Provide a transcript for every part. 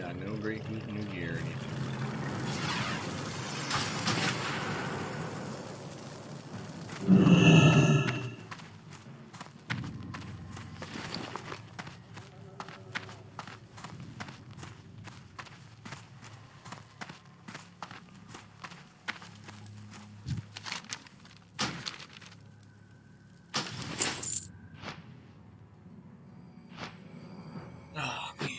got no great heat, new gear, or anything. Oh, man.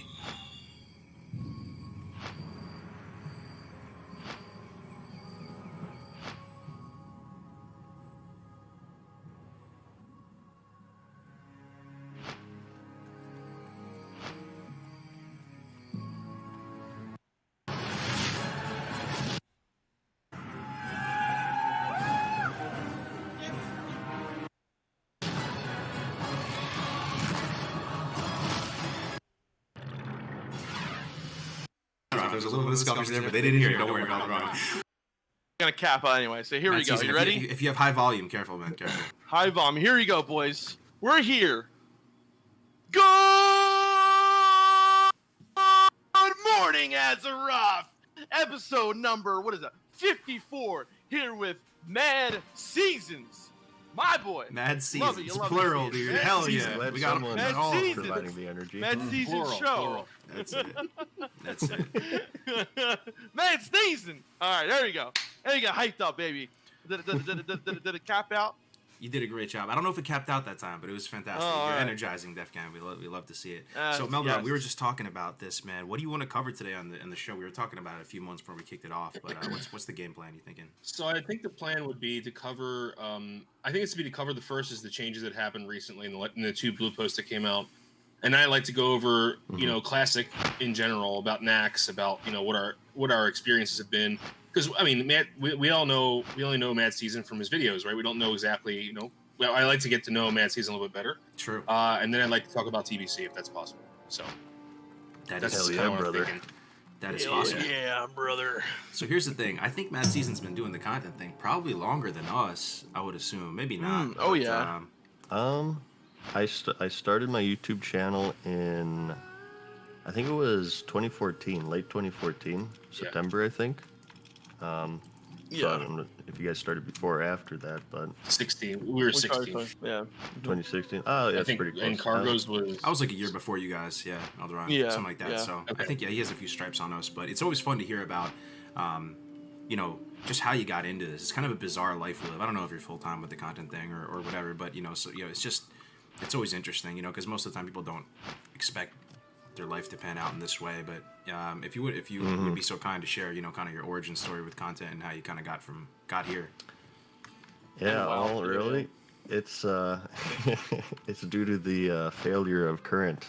There's a little bit of skirmish there, but they didn't hear it. Don't worry about it. I'm gonna cap out anyway. So here we go. You ready? If you have high volume, careful, man. Careful. High volume. Here you go, boys. We're here. Good morning, Azeroth. Episode number, 54. Here with Mad Seasons. My boy. Mad Love Seasons. it, you love Plural, it. dude. Mad Hell Seasons. yeah. We got got someone Mad all Seasons. providing the energy. Mad Seasons Plural, show. plural. That's it. That's it. Mad Season. All right, there you go. There you go. Hyped up, baby. Did it cap out? You did a great job. I don't know if it capped out that time, but it was fantastic. Oh, You're right. energizing, Def Cam. We love to see it. So, Melvin, yes. we were just talking about this, man. What do you want to cover today on the show? We were talking about it a few months before we kicked it off, but what's the game plan you thinking? So I think the plan would be to cover. I think it's to cover the first is the changes that happened recently in the two blue posts that came out, and I like to go over classic in general about Nax, about what our experiences have been. Because I mean, Matt, we all know we only know Mad Season from his videos, right? We don't know exactly, Well, I like to get to know Mad Season a little bit better. True. And then I'd like to talk about TBC if that's possible. So That's Hell kind yeah, of what I'm brother. thinking. that is awesome. Yeah, brother. So here's the thing. I think Mad Season's been doing the content thing probably longer than us, I would assume. Maybe not. Oh, but, yeah. I started my YouTube channel in, I think it was 2014, late 2014, September, I think. So I don't know if you guys started before or after that, but 16. We were 16. Yeah. 2016. Oh, yeah, I that's think, pretty close. and Cargo's was. I was like a year before you guys, yeah, Alderon, Yeah, something like that. yeah. So Okay. I think he has a few stripes on us, but it's always fun to hear about, just how you got into this. It's kind of a bizarre life we live. I don't know if you're full time with the content thing or whatever, but it's always interesting, because most of the time people don't expect their life to pan out in this way. But if you would be so kind to share, kind of your origin story with content and how you kind of got here. Yeah, Oh, wow. really. It's it's due to the failure of Current.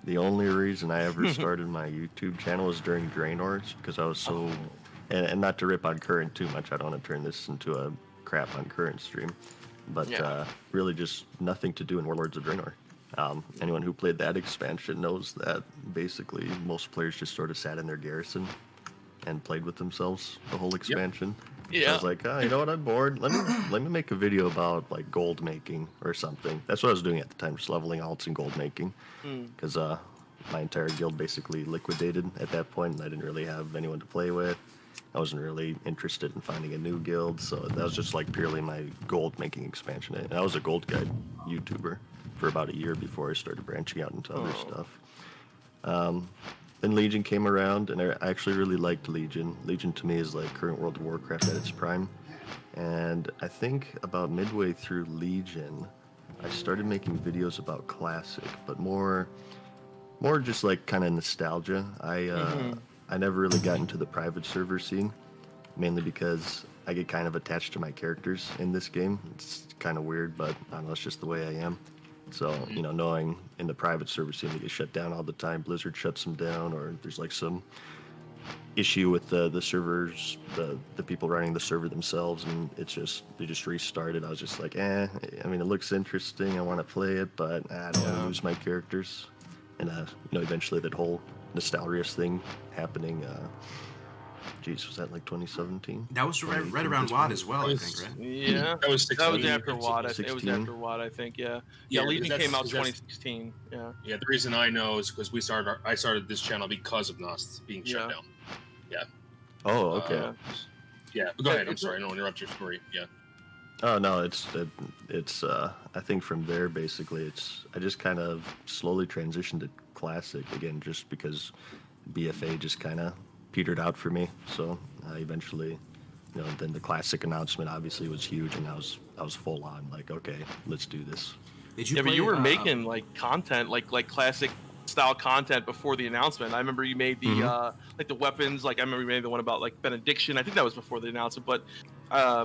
The only reason I ever started my YouTube channel was during Draenors because I was so, and not to rip on Current too much. I don't want to turn this into a crap on Current stream, but really just nothing to do in Warlords of Draenor. Anyone who played that expansion knows that basically most players just sort of sat in their garrison and played with themselves the whole expansion. Yeah. So I was like, you know what, I'm bored. Let me make a video about like gold making or something. That's what I was doing at the time, just leveling alts and gold making. Because my entire guild basically liquidated at that point, and I didn't really have anyone to play with. I wasn't really interested in finding a new guild, so that was just like purely my gold making expansion. And I was a gold guide YouTuber for about a year before I started branching out into other stuff. Then Legion came around, and I actually really liked Legion. Legion to me is like current World of Warcraft at its prime. And I think about midway through Legion, I started making videos about Classic, but more just like kind of nostalgia. I never really got into the private server scene, mainly because I get kind of attached to my characters in this game. It's kind of weird, but I don't know, it's just the way I am. So, knowing in the private server scene they get shut down all the time, Blizzard shuts them down, or there's like some issue with the servers, the people running the server themselves, and they just restarted. I was just like, I mean, it looks interesting, I want to play it, but I don't want to lose my characters. And eventually that whole nostalgia thing happening Geez, was that like 2017? That was right around WAD as well, I think, right? Yeah, That was that 16. was after WAD. It was 16. after WAD, I think. Yeah, Yeah, Legion because came out that's- 2016. Yeah. Yeah, the reason I know is because I started this channel because of Nost being shut down. Oh, okay. Yeah, but go ahead. I'm sorry, I don't interrupt your story. Yeah. Oh no, it's I think from there basically I just kind of slowly transitioned to classic again, just because BFA just kind of petered out for me. So eventually, then the classic announcement obviously was huge, and I was full on like, okay, let's do this. Did you Yeah, but play, you were making like content, like classic style content before the announcement. I remember you made the like the weapons. Like I remember you made the one about like benediction. I think that was before the announcement. But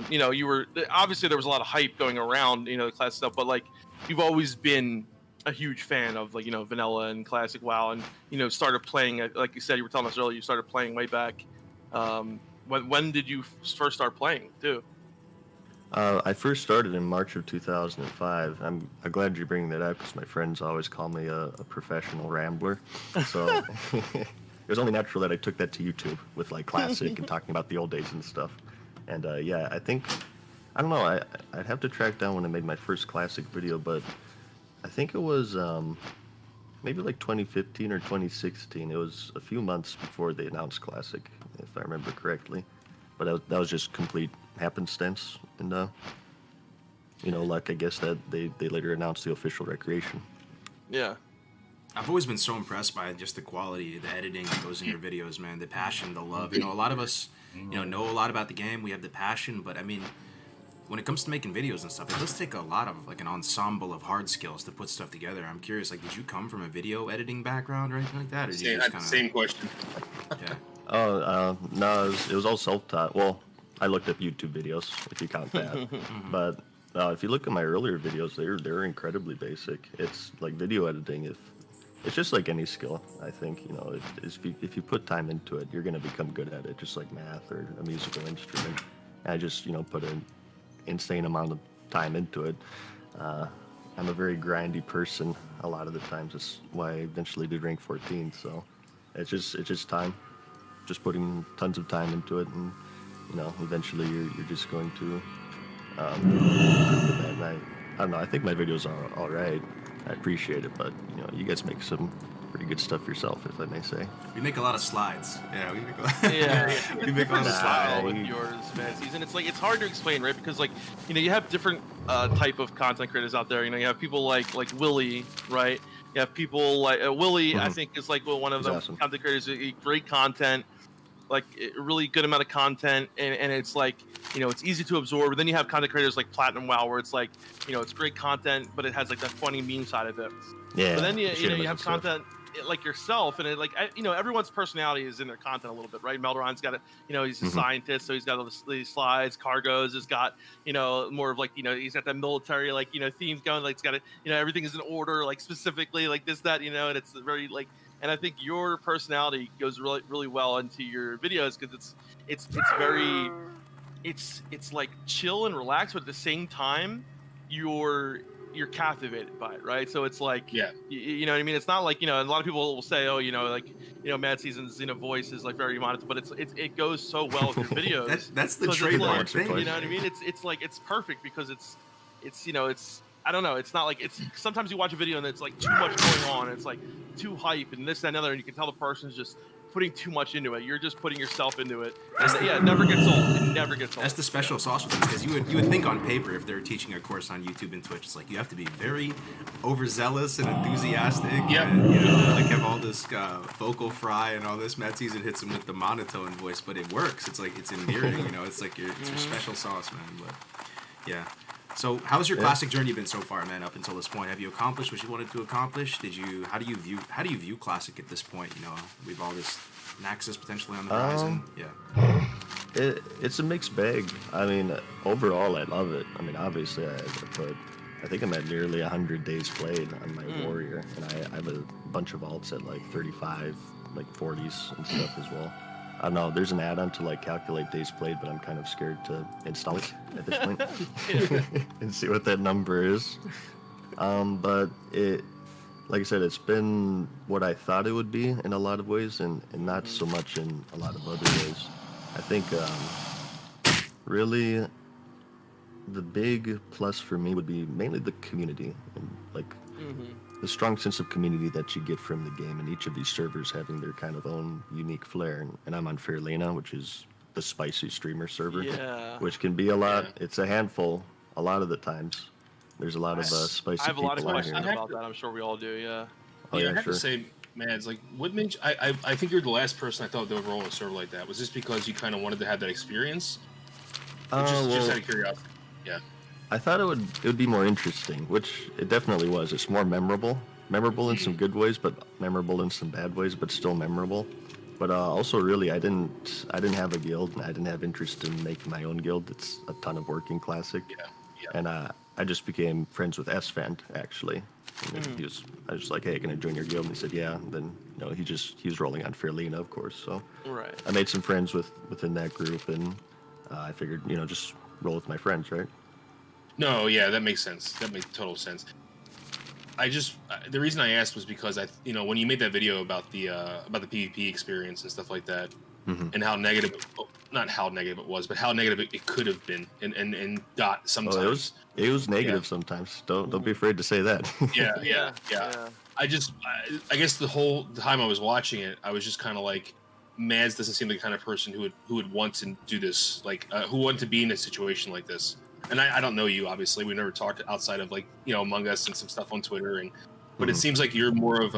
you were obviously there was a lot of hype going around, the classic stuff. But like you've always been a huge fan of like vanilla and classic WoW, and started playing. Like you said, you were telling us earlier, you started playing way back. When did you first start playing too? I first started in March of 2005. I'm glad you're bringing that up because my friends always call me a professional rambler. So it was only natural that I took that to YouTube with like classic and talking about the old days and stuff. And yeah, I don't know. I'd have to track down when I made my first classic video, but I think it was maybe like 2015 or 2016. It was a few months before they announced classic, if I remember correctly. But that was just complete happenstance, and luck, I guess, that they later announced the official recreation. Yeah. I've always been so impressed by just the quality, the editing that goes in your videos, man. The passion, the love. A lot of us, know a lot about the game. We have the passion, but I mean, when it comes to making videos and stuff, it does take a lot of like an ensemble of hard skills to put stuff together. I'm curious, like, did you come from a video editing background or anything like that, or did you just kind of? Same question. Yeah. Oh, no, it was all self-taught. Well, I looked up YouTube videos, if you count that. But if you look at my earlier videos, they're incredibly basic. It's like video editing. It's just like any skill, I think. If you put time into it, you're gonna become good at it, just like math or a musical instrument. And I just put an insane amount of time into it. I'm a very grindy person. A lot of the times, that's why I eventually did rank 14. So it's just time. Just putting tons of time into it, and eventually you're just going to and I don't know, I think my videos are all right. I appreciate it, but you guys make some pretty good stuff yourself, if I may say. We make a lot of slides. Yeah, we make a lot. We make a lot of style slides. with yours, Fancies, and it's hard to explain, right? Because like you have different type of content creators out there. You have people like Willie, right? You have people like Willie. I think is like one of the awesome. content creators. Great content, like a really good amount of content, and it's like it's easy to absorb. But then you have content creators like Platinum WoW, where it's like it's great content, but it has like that funny meme side of it. Yeah. But then you have stuff. content like yourself, and it, like everyone's personality is in their content a little bit, right? Melderon's got he's a scientist, so he's got all these slides. Cargo's has got more of like he's got that military like themes going, like it's got everything is in order, like specifically like this that and it's very like, and I think your personality goes really really well into your videos because it's very it's like chill and relaxed, but at the same time you're captivated by it, right? So it's like, you know what I mean? It's not like, a lot of people will say, oh, Mad Season's voice is like very monotone, but it goes so well with your videos. That's the So it's trademark like, thing. you know what I mean? It's like, it's perfect because it's I don't know. It's not like sometimes you watch a video and it's like too much going on. It's like too hype and this, that, and other, and you can tell the person's just putting too much into it. You're just putting yourself into it. It never gets old. It never gets old. That's the special sauce with it, because you would think on paper, if they're teaching a course on YouTube and Twitch, it's like you have to be very overzealous and enthusiastic. Yeah. And, like have all this vocal fry and all this. Mad Season hits him with the monotone voice, but it works. It's like it's endearing. It's like your special sauce, man. But yeah. So how's your classic journey been so far, man? Up until this point, have you accomplished what you wanted to accomplish? How do you view classic at this point? We've all this Naxxus potentially on the horizon. Yeah. It's a mixed bag. I mean, overall, I love it. I mean, obviously, I think I'm at nearly 100 days played on my warrior, and I have a bunch of alts at like 35, like 40s and stuff as well. I don't know. There's an add-on to like calculate days played, but I'm kind of scared to install it at this point and see what that number is. But like I said, it's been what I thought it would be in a lot of ways, and not so much in a lot of other ways. I think really the big plus for me would be mainly the community and like the strong sense of community that you get from the game, and each of these servers having their kind of own unique flair. And I'm on Fairlena, which is the spicy streamer server, Yeah. which can be a lot. Yeah. It's a handful a lot of the times. There's a lot of spicy I have a lot of people on questions here. about that. I'm sure we all do. Yeah. Oh I yeah, have sure. to say, Mads, like, what made you, I think you're the last person I thought would roll a server like that. Was this because you kind of wanted to have that experience? Or just out of curiosity. Yeah. I thought it would be more interesting, which it definitely was. It's more memorable in some good ways, but memorable in some bad ways, but still memorable. But also, really, I didn't have a guild, and I didn't have interest in making my own guild. It's a ton of work in Classic, and I just became friends with S-Fan actually. And I was like, hey, can I join your guild? And he said, yeah. And then he was rolling on Fairlena, of course. So Right. I made some friends within that group, and I figured just roll with my friends, right? No, yeah, that makes sense. That makes total sense. The reason I asked was because when you made that video about the PvP experience and stuff like that, and how negative, not how negative it was, but how negative it could have been and got sometimes. It was negative sometimes. Don't be afraid to say that. Yeah. I guess the whole time I was watching it, I was just kind of like, Mads doesn't seem like the kind of person who would want to do this, like who wanted to be in a situation like this. And I don't know you, obviously. We never talked outside of Among Us and some stuff on Twitter. But it seems like you're more of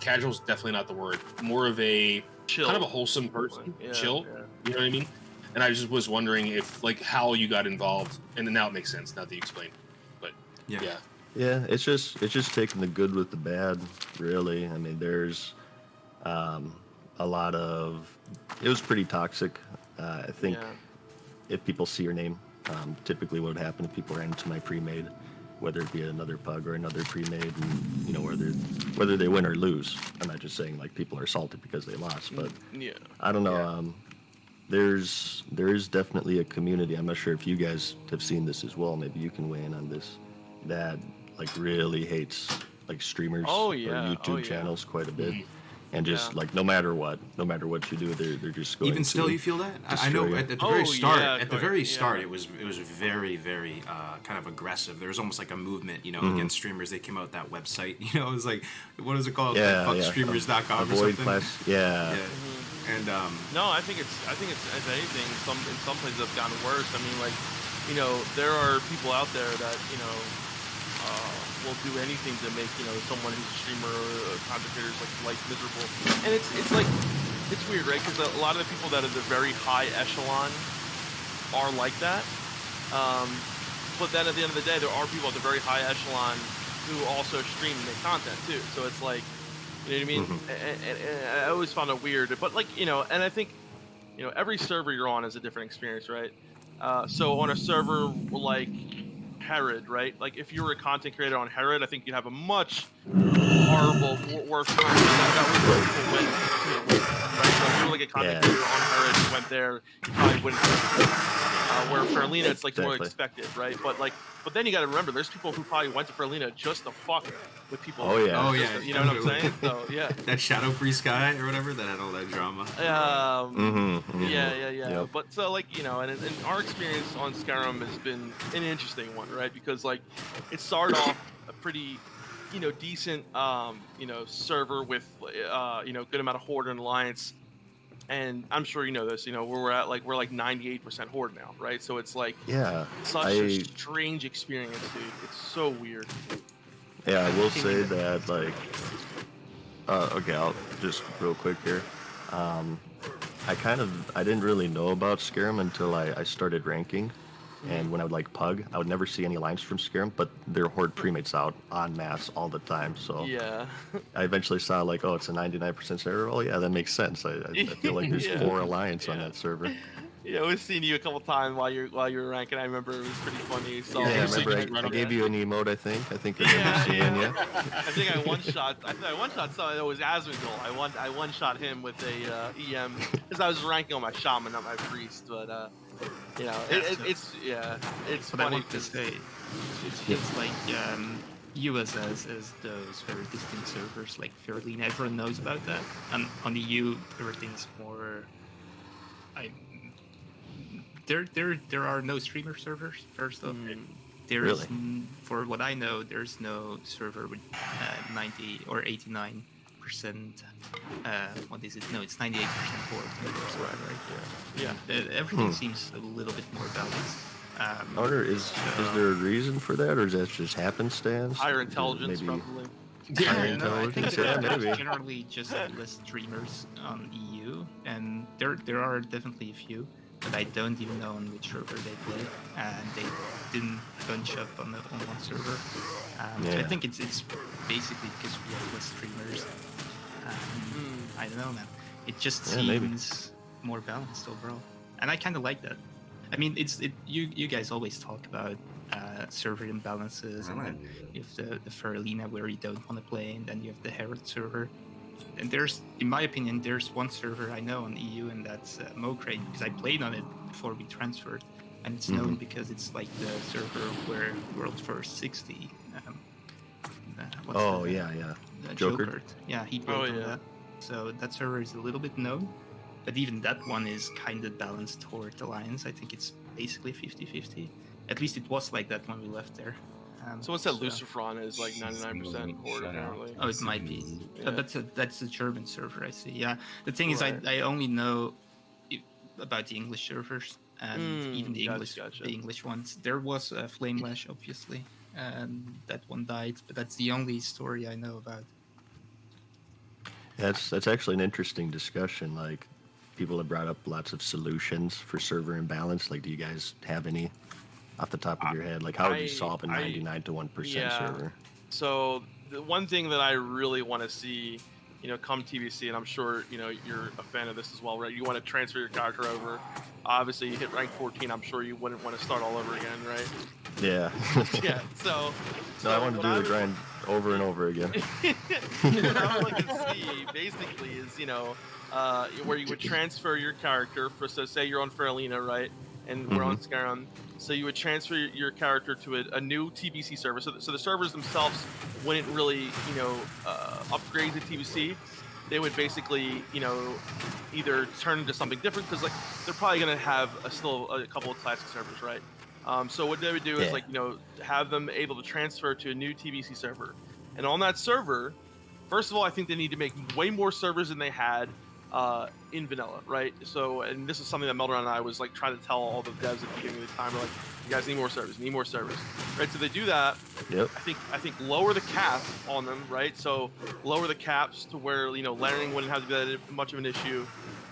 casual's definitely not the word. More of a Chill. kind of a wholesome person, Yeah, chill. yeah. You know what I mean? And I just was wondering if how you got involved, and now it makes sense now that you explained. But yeah. Yeah, it's just taking the good with the bad, really. I mean, there's a lot of. It was pretty toxic. I think if people see your name, typically what would happen if people ran into my pre-made, whether it be another pug or another pre-made, and whether they win or lose. I'm not just saying like people are salted because they lost, but I don't know. There is definitely a community. I'm not sure if you guys have seen this as well. Maybe you can weigh in on this. That like really hates like streamers or YouTube channels quite a bit. And just like no matter what you do, they're just going. Even still, you feel that? I know at the very start. At the very start, it was very very kind of aggressive. There was almost like a movement, against streamers. They came out with that website. It was like, what is it called? Fuckstreamers.com or something. And no, I think it's if anything, in some places have gotten worse. I mean, there are people out there that will do anything to make someone who's a streamer or a content creator's life miserable. And it's weird, right? Because a lot of the people that are the very high echelon are like that. But then at the end of the day, there are people at the very high echelon who also stream and make content too. So it's like, you know what I mean? And I always found it weird. But and I think every server you're on is a different experience, right? So on a server like Herod, right? Like if you were a content creator on Herod, I think you'd have a much horrible, worse time. That was where people went, right? So if you were like a content creator on Herod and went there, you probably wouldn't. Where Fairlena, it's like more expected, right? But then you got to remember, there's people who probably went to Fairlena just to fuck with people. Oh yeah. You know what I'm saying? So yeah. That Shadow Priest guy or whatever that had all that drama. Yeah. Yep. But so and our experience on Skyrim has been an interesting one, right? Because it started off a pretty decent server with good amount of Horde and Alliance. And I'm sure you know this, where we're at, we're 98% Horde now, right? So it's such a strange experience, dude. It's so weird. Yeah, I will say that, okay, I'll just real quick here. I didn't really know about Skyrim until I started ranking. And when I would pug, I would never see any lines from Skyrim, but their Horde premates out en masse all the time. So yeah, I eventually saw it's a 99% server. Oh yeah, that makes sense. I feel like there's 4 alliance on that server. Yeah, we've seen you a couple times while you were ranking. I remember it was pretty funny. So I remember I gave you an emote. I think I remember seeing you. I think I one shot someone. It was Asmongold. I one shot him with a EM because I was ranking on my shaman, not my priest. But it's but funny. I want to say, it feels like USS is those very distinct servers like Fairlena. Everyone knows about that, and on the EU everything's more I there are no streamer servers. First off, there's Really? for what I know, there's no server with 90 or 89%. What is it? No, it's 98% horde. Yeah. Everything seems a little bit more balanced. I wonder, is there a reason for that, or is that just happenstance? Higher Is it intelligence, maybe probably. higher No, I think intelligence? that Yeah, there's maybe. generally just less streamers on EU, and there are definitely a few, but I don't even know on which server they play, and they didn't bunch up on one server. So I Yeah. think it's basically because we have less streamers. I don't know, man. It just Yeah, maybe. seems more balanced overall, and I kind of like that. I mean, you guys always talk about server imbalances, and then you have the Faralina where you don't want to play, and then you have the Herald server. And there's, in my opinion, there's one server I know on EU, and that's Mokrate, because I played on it before we transferred, and it's known because it's like the server where World First 60. What's Oh, the- yeah. the Joker? Yeah, he played on yeah. that. So that server is a little bit known, but even that one is kind of balanced toward Alliance. I think it's basically 50-50. At least it was like that when we left there. Someone said Lucifron is like 99% horde Shut out. apparently. Oh, it might be. Yeah. That's a German server, I see. Yeah. The thing is, Right. I only know about the English servers, and even the gotcha. the English ones. There was a Flamelash, obviously, and that one died, but that's the only story I know about. That's actually an interesting discussion. Like, people have brought up lots of solutions for server imbalance. Like, do you guys have any off the top of your head? Like, how would you solve a 99 to 1% yeah. server? So the one thing that I really want to see, come TBC, and I'm sure, you're a fan of this as well, right? You want to transfer your character over. Obviously, you hit rank 14. I'm sure you wouldn't want to start all over again, right? Yeah. Yeah. So No, I want to what do the would- grind over and over again. What I would like to see basically is, where you would transfer your character for, so say you're on Faralina, right? And we're on Skyrim. So you would transfer your character to a new TBC server. So the servers themselves wouldn't really, upgrade to TBC. They would basically, either turn into something different, because like they're probably gonna have still a couple of classic servers, right? So what they would do is have them able to transfer to a new TBC server, and on that server, first of all, I think they need to make way more servers than they had in vanilla, right? So, and this is something that Melderon and I was like trying to tell all the devs at the beginning of the time. We're like, you guys need more servers, right? So they do that. Yep. I think lower the cap on them, right? So lower the caps to where layering wouldn't have to be that much of an issue.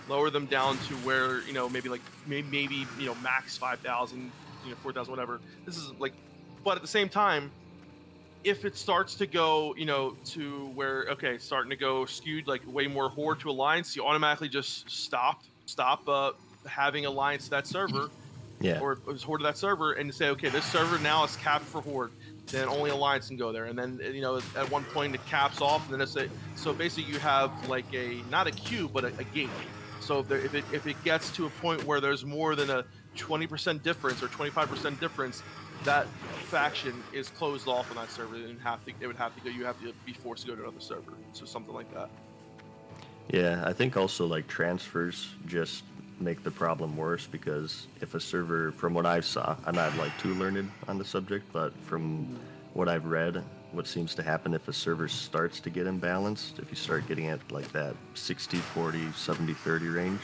Lower them down to where maybe max 5,000, 4,000, whatever. This is like, but at the same time, if it starts to go, to where starting to go skewed, like way more horde to alliance, you automatically just stop having alliance to that server. Yeah. Or horde to that server, and say, okay, this server now is capped for horde, then only alliance can go there. And then at one point it caps off, and then so basically you have like not a queue but a gate. So if it gets to a point where there's more than a 20% difference or 25% difference, that faction is closed off on that server, and you have to be forced to go to another server. So something like that. Yeah, I think also like transfers just make the problem worse, because if a server, from what I saw, I'm not like too learned on the subject, but from what I've read, what seems to happen if a server starts to get imbalanced, if you start getting at like that 60-40, 70-30 range,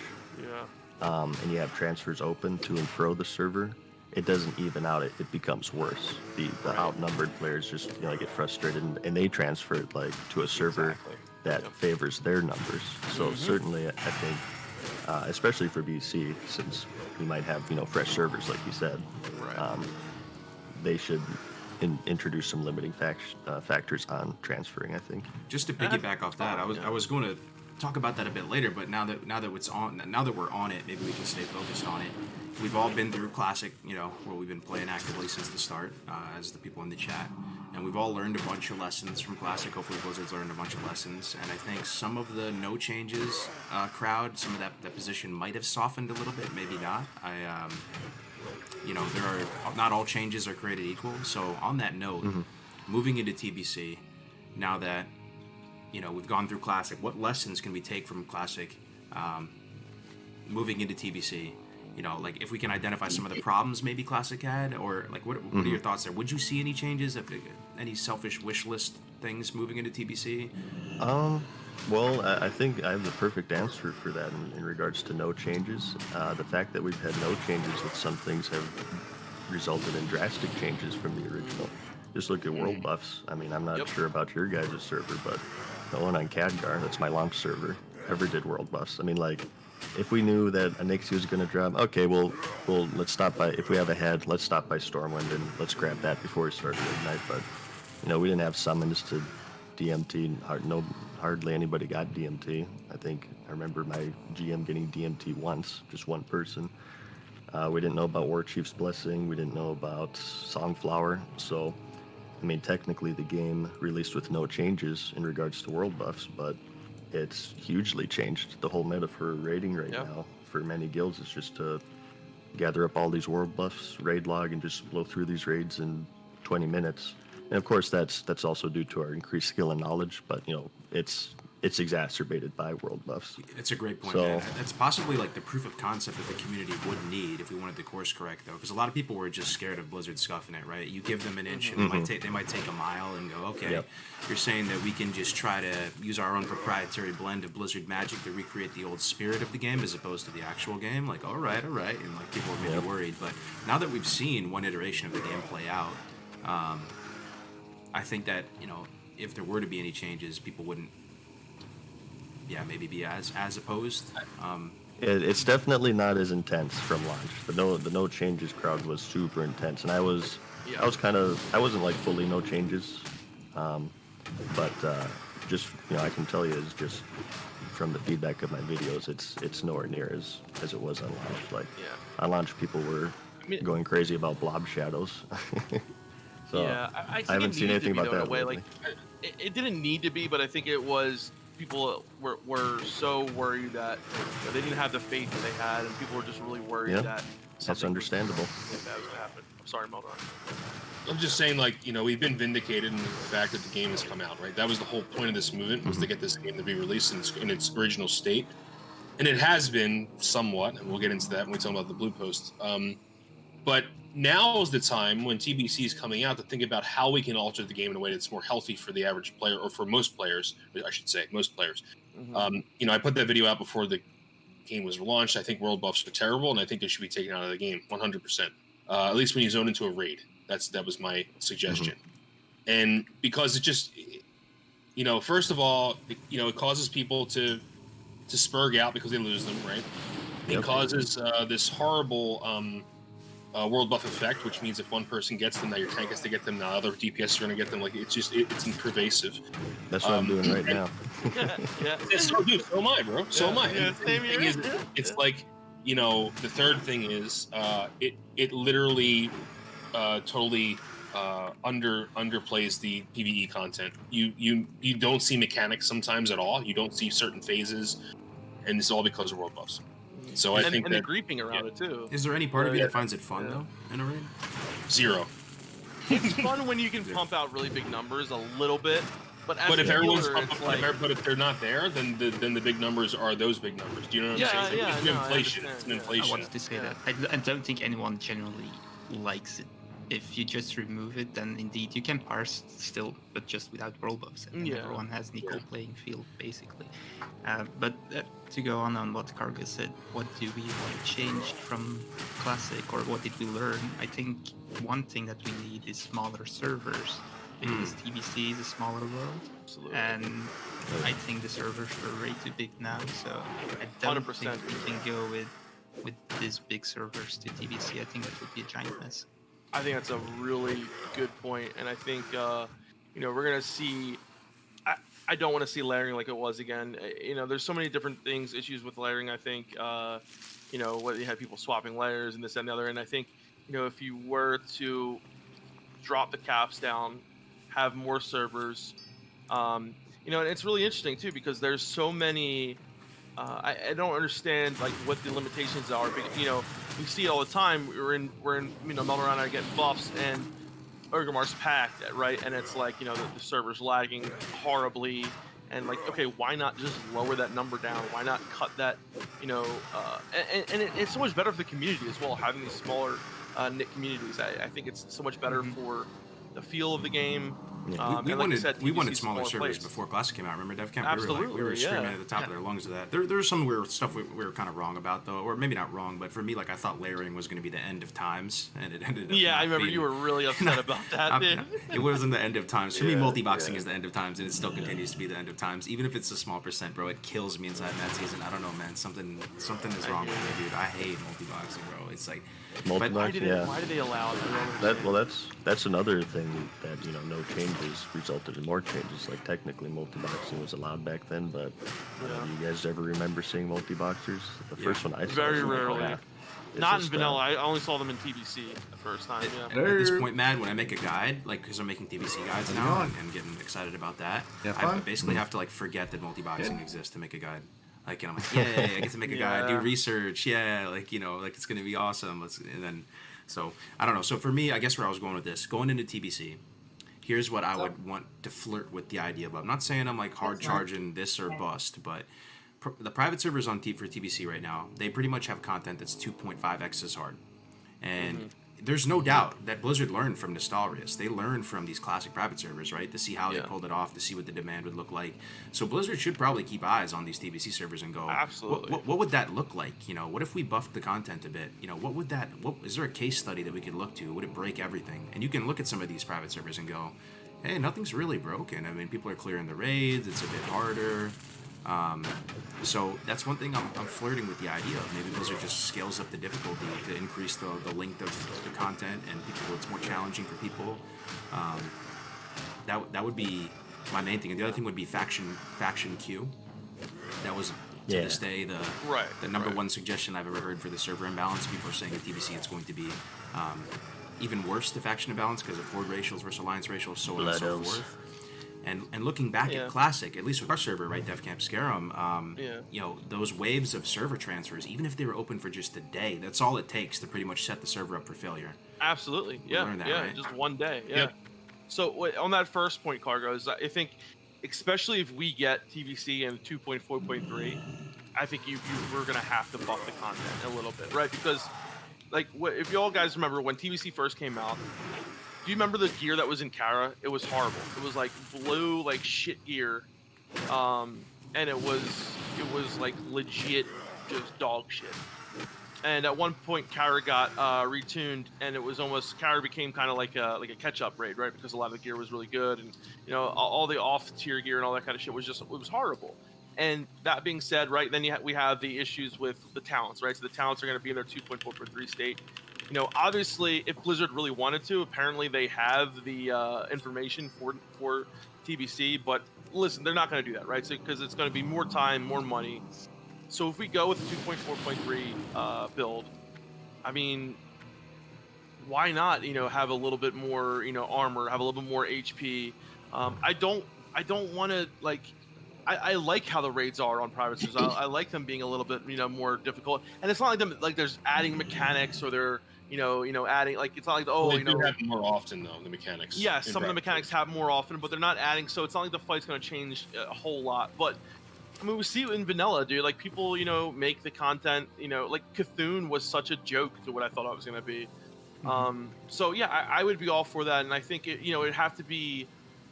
and you have transfers open to and fro the server, it doesn't even out. It becomes worse. The outnumbered players just get frustrated, and they transfer it like to a server that favors their numbers. So certainly, I think, especially for BC, since we might have fresh servers like you said, they should introduce some limiting factors on transferring, I think. Just to piggyback off that, I was going to talk about that a bit later, but now that we're on it, maybe we can stay focused on it. We've all been through Classic, where we've been playing actively since the start, as the people in the chat, and we've all learned a bunch of lessons from Classic. Hopefully Blizzard's learned a bunch of lessons, and I think some of the no changes crowd, some of that position might have softened a little bit, maybe not. There are not all changes are created equal. So on that note, moving into TBC, now that we've gone through Classic, what lessons can we take from Classic? moving into TBC, you know, like if we can identify some of the problems maybe Classic had, or like what are your thoughts there? Would you see any changes, any selfish wish list things moving into TBC? Well, I think I have the perfect answer for that in regards to no changes. The fact that we've had no changes with some things have resulted in drastic changes from the original. Just look at world buffs. I mean, I'm not sure about your guys' server, but the one on Khadgar, that's my launch server, ever did world buffs. I mean, like, if we knew that Anixia was going to drop, okay, well, let's stop by, if we have a head, let's stop by Stormwind and let's grab that before we start Ignite. But, you know, we didn't have summons to DMT. Hardly anybody got DMT. I remember my GM getting DMT once, just one person. We didn't know about War Chief's Blessing. We didn't know about Songflower. So, I mean, technically the game released with no changes in regards to world buffs, but it's hugely changed. The whole meta for raiding right now for many guilds is just to gather up all these world buffs, raid log, and just blow through these raids in 20 minutes. And of course, that's also due to our increased skill and knowledge, but, you know, it's exacerbated by world buffs. It's a great point. So, that's possibly like the proof of concept that the community would need if we wanted to course correct, though, because a lot of people were just scared of Blizzard scuffing it, right? You give them an inch, and they might take a mile and go, okay, you're saying that we can just try to use our own proprietary blend of Blizzard magic to recreate the old spirit of the game as opposed to the actual game. Like, all right, and like people were maybe worried, but now that we've seen one iteration of the game play out, I think that, you know, if there were to be any changes, people wouldn't maybe be as opposed. It's definitely not as intense from launch. The no changes crowd was super intense, and I wasn't like fully no changes, but just, you know, I can tell you is just from the feedback of my videos, it's nowhere near as it was on launch. Like on launch, people were going crazy about blob shadows. So I think haven't seen anything about that. Like it didn't need to be, but I think it was. People were so worried that they didn't have the faith that they had, and people were just really worried that that's understandable. That was going to happen. I'm sorry, Meldron. I'm just saying, like, you know, we've been vindicated in the fact that the game has come out, right? That was the whole point of this movement, was to get this game to be released in its original state. And it has been somewhat, and we'll get into that when we talk about the Blue Post. But now is the time when TBC is coming out to think about how we can alter the game in a way that's more healthy for the average player, or for most players, I should say, most players. You know, I put that video out before the game was launched. I think world buffs are terrible, and I think they should be taken out of the game 100%. At least when you zone into a raid. That was my suggestion. And because it just, you know, first of all, it causes people to spurg out because they lose them, right? It causes this horrible world buff effect, which means if one person gets them, now your tank has to get them, now other DPS are going to get them. Like, it's pervasive. That's what I'm doing right now. So am I, bro. So am I. And the thing is, it's like, you know, the third thing is, it literally totally underplays the PvE content. You don't see mechanics sometimes at all. You don't see certain phases, and it's all because of world buffs. So I think and the creeping around it too. Is there any part of you that finds it fun though in a raid? Zero. It's fun when you can pump out really big numbers a little bit, but if everyone's but if they're not there, then the big numbers are those big numbers. Do you know what I'm saying? It's inflation. It's an inflation. I wanted to say that. I don't think anyone generally likes it. If you just remove it, then indeed you can parse still, but just without world buffs. And everyone has an equal playing field, basically. But to go on what Cargo said, what do we want changed from Classic, or what did we learn? I think one thing that we need is smaller servers, because TBC is a smaller world. Absolutely. And I think the servers are way too big now, so I don't 100%. think we can go with these big servers to TBC. I think that would be a giant mess. I think that's a really good point, and I think you know, we're gonna see. I don't want to see layering like it was again. You know, there's so many different issues with layering. I think you know, whether you had people swapping layers and this and the other, and I think, you know, if you were to drop the caps down, have more servers, you know, and it's really interesting too, because there's so many. I don't understand like what the limitations are, but, you know, we see it all the time. We're in you know, Meldoran and I getting buffs, and Orgrimmar's packed, right? And it's like, you know, the server's lagging horribly, and like, okay, why not just lower that number down? Why not cut that, it's so much better for the community as well, having these smaller knit communities. I think it's so much better for the feel of the game. Yeah. We and like wanted you said, we wanted TBC's smaller servers plays. before Classic came out. Remember Dev Camp? Absolutely, we were screaming yeah. at the top of their lungs of that. There's some weird stuff we were kind of wrong about though, or maybe not wrong, but for me, like I thought layering was going to be the end of times, and it ended up. Yeah, not I remember being. you were really upset about that. Dude. It wasn't the end of times. For me, Yeah, multi-boxing yeah. is the end of times, and it still continues to be the end of times. Even if it's a small percent, bro, it kills me inside that season. I don't know, man. Something is wrong with me, dude. I hate multi-boxing, bro. It's like, Multi-box, Why did yeah. why did they allow it? I don't understand. That's another thing that no changes resulted in more changes. Like technically, multi-boxing was allowed back then, but do you guys ever remember seeing multi-boxers? The first one I saw Very was in rarely. Warcraft. It's Not in just, vanilla. I only saw them in TBC the first time. Yeah. at this point, Mad, when I make a guide, like because I'm making TBC guides now and getting excited about that, Yeah, I fun? basically have to like forget that multi-boxing exists to make a guide. Like, and I'm like, I get to make a Yeah. guide, do research, like it's gonna be awesome. And then, so I don't know. So for me, I guess where I was going with this, going into TBC, here's what I would want to flirt with the idea of. I'm not saying I'm like hard charging this or bust, but the private servers on for TBC right now, they pretty much have content that's 2.5x as hard, and there's no doubt that Blizzard learned from Nostalrius. They learned from these classic private servers, right? To see how they pulled it off, to see what the demand would look like. So Blizzard should probably keep eyes on these TBC servers and go, Absolutely. What would that look like? What if we buffed the content a bit? What is there a case study that we could look to? Would it break everything? And you can look at some of these private servers and go, hey, nothing's really broken. I mean, people are clearing the raids. It's a bit harder. So that's one thing I'm flirting with the idea of. Maybe Blizzard just scales up the difficulty to increase the length of the content, and it's more challenging for people. That would be my main thing. And the other thing would be faction queue. That was to this day the number one suggestion I've ever heard for the server imbalance. People are saying at TBC it's going to be even worse, the faction imbalance, because of horde ratios versus alliance ratios, so on and so forth. And looking back at Classic, at least with our server, right, Dev Camp Scarum, those waves of server transfers, even if they were open for just a day, that's all it takes to pretty much set the server up for failure. Absolutely. We learned that, right? Just one day. Yeah. Yep. So on that first point, Cargos, I think, especially if we get TBC and 2.4.3, I think we're gonna have to buff the content a little bit, right? Because, like, if you all guys remember when TBC first came out, do you remember the gear that was in Kara? It was horrible. It was like blue, like shit gear, and it was like legit just dog shit. And at one point, Kara got retuned, and it was almost Kara became kind of like a catch-up raid, right? Because a lot of the gear was really good, and all the off-tier gear and all that kind of shit was horrible. And that being said, right, then we have the issues with the talents, right? So the talents are going to be in their 2.4.3 state. Obviously, if Blizzard really wanted to, apparently they have the information for TBC, but listen, they're not going to do that, right? So because it's going to be more time, more money. So if we go with the 2.4.3 build, I mean, why not, have a little bit more, armor, have a little bit more HP. I don't want to, like, I like how the raids are on private servers. I like them being a little bit, more difficult. And it's not like them, like there's adding mechanics or they're, adding, like, it's not like, They do happen more often though, the mechanics. Yeah, some of the mechanics happen more often, but they're not adding, so it's not like the fight's going to change a whole lot. But I mean, we see it in vanilla, dude. Like, people, make the content, like Cthulhu was such a joke to what I thought it was going to be. So yeah, I would be all for that, and I think it'd have to be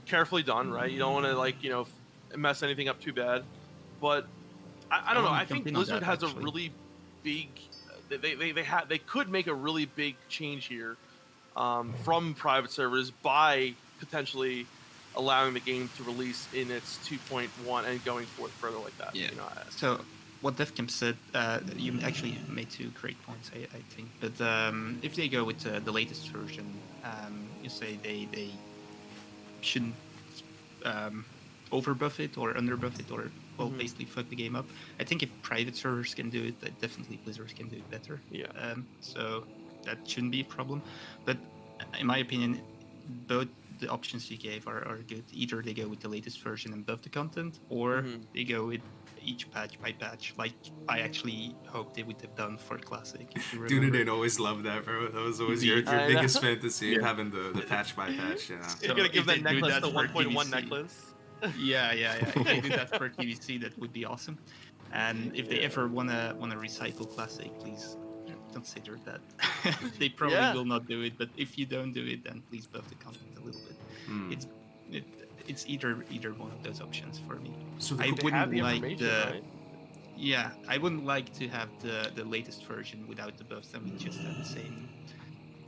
carefully done, right? You don't want to, like, mess anything up too bad. But I don't know. I think Blizzard has a really big. They could make a really big change here from private servers by potentially allowing the game to release in its 2.1 and going forth further like that. Yeah. So what DevCamp said, you actually made two great points, I think. But if they go with the latest version, you say they shouldn't overbuff it or underbuff it or basically fuck the game up. I think if private servers can do it, that definitely Blizzard can do it better. Yeah. So that shouldn't be a problem. But in my opinion, both the options you gave are good. Either they go with the latest version and buff the content, or they go with each patch by patch, like I actually hope they would have done for Classic. If you remember. Dude, I'd always love that, bro. That was always your biggest fantasy, having the patch by patch. You're gonna give that if they do necklace that the for 1.1 TBC. necklace. Yeah. If they do that for TBC, that would be awesome. And if they ever wanna recycle Classic, please consider that. They probably Yeah. will not do it, but if you don't do it, then please buff the content a little bit. Hmm. It's either one of those options for me. So I They have wouldn't the like information, the right? yeah, I wouldn't like to have the latest version without the buffs, and we just have the same,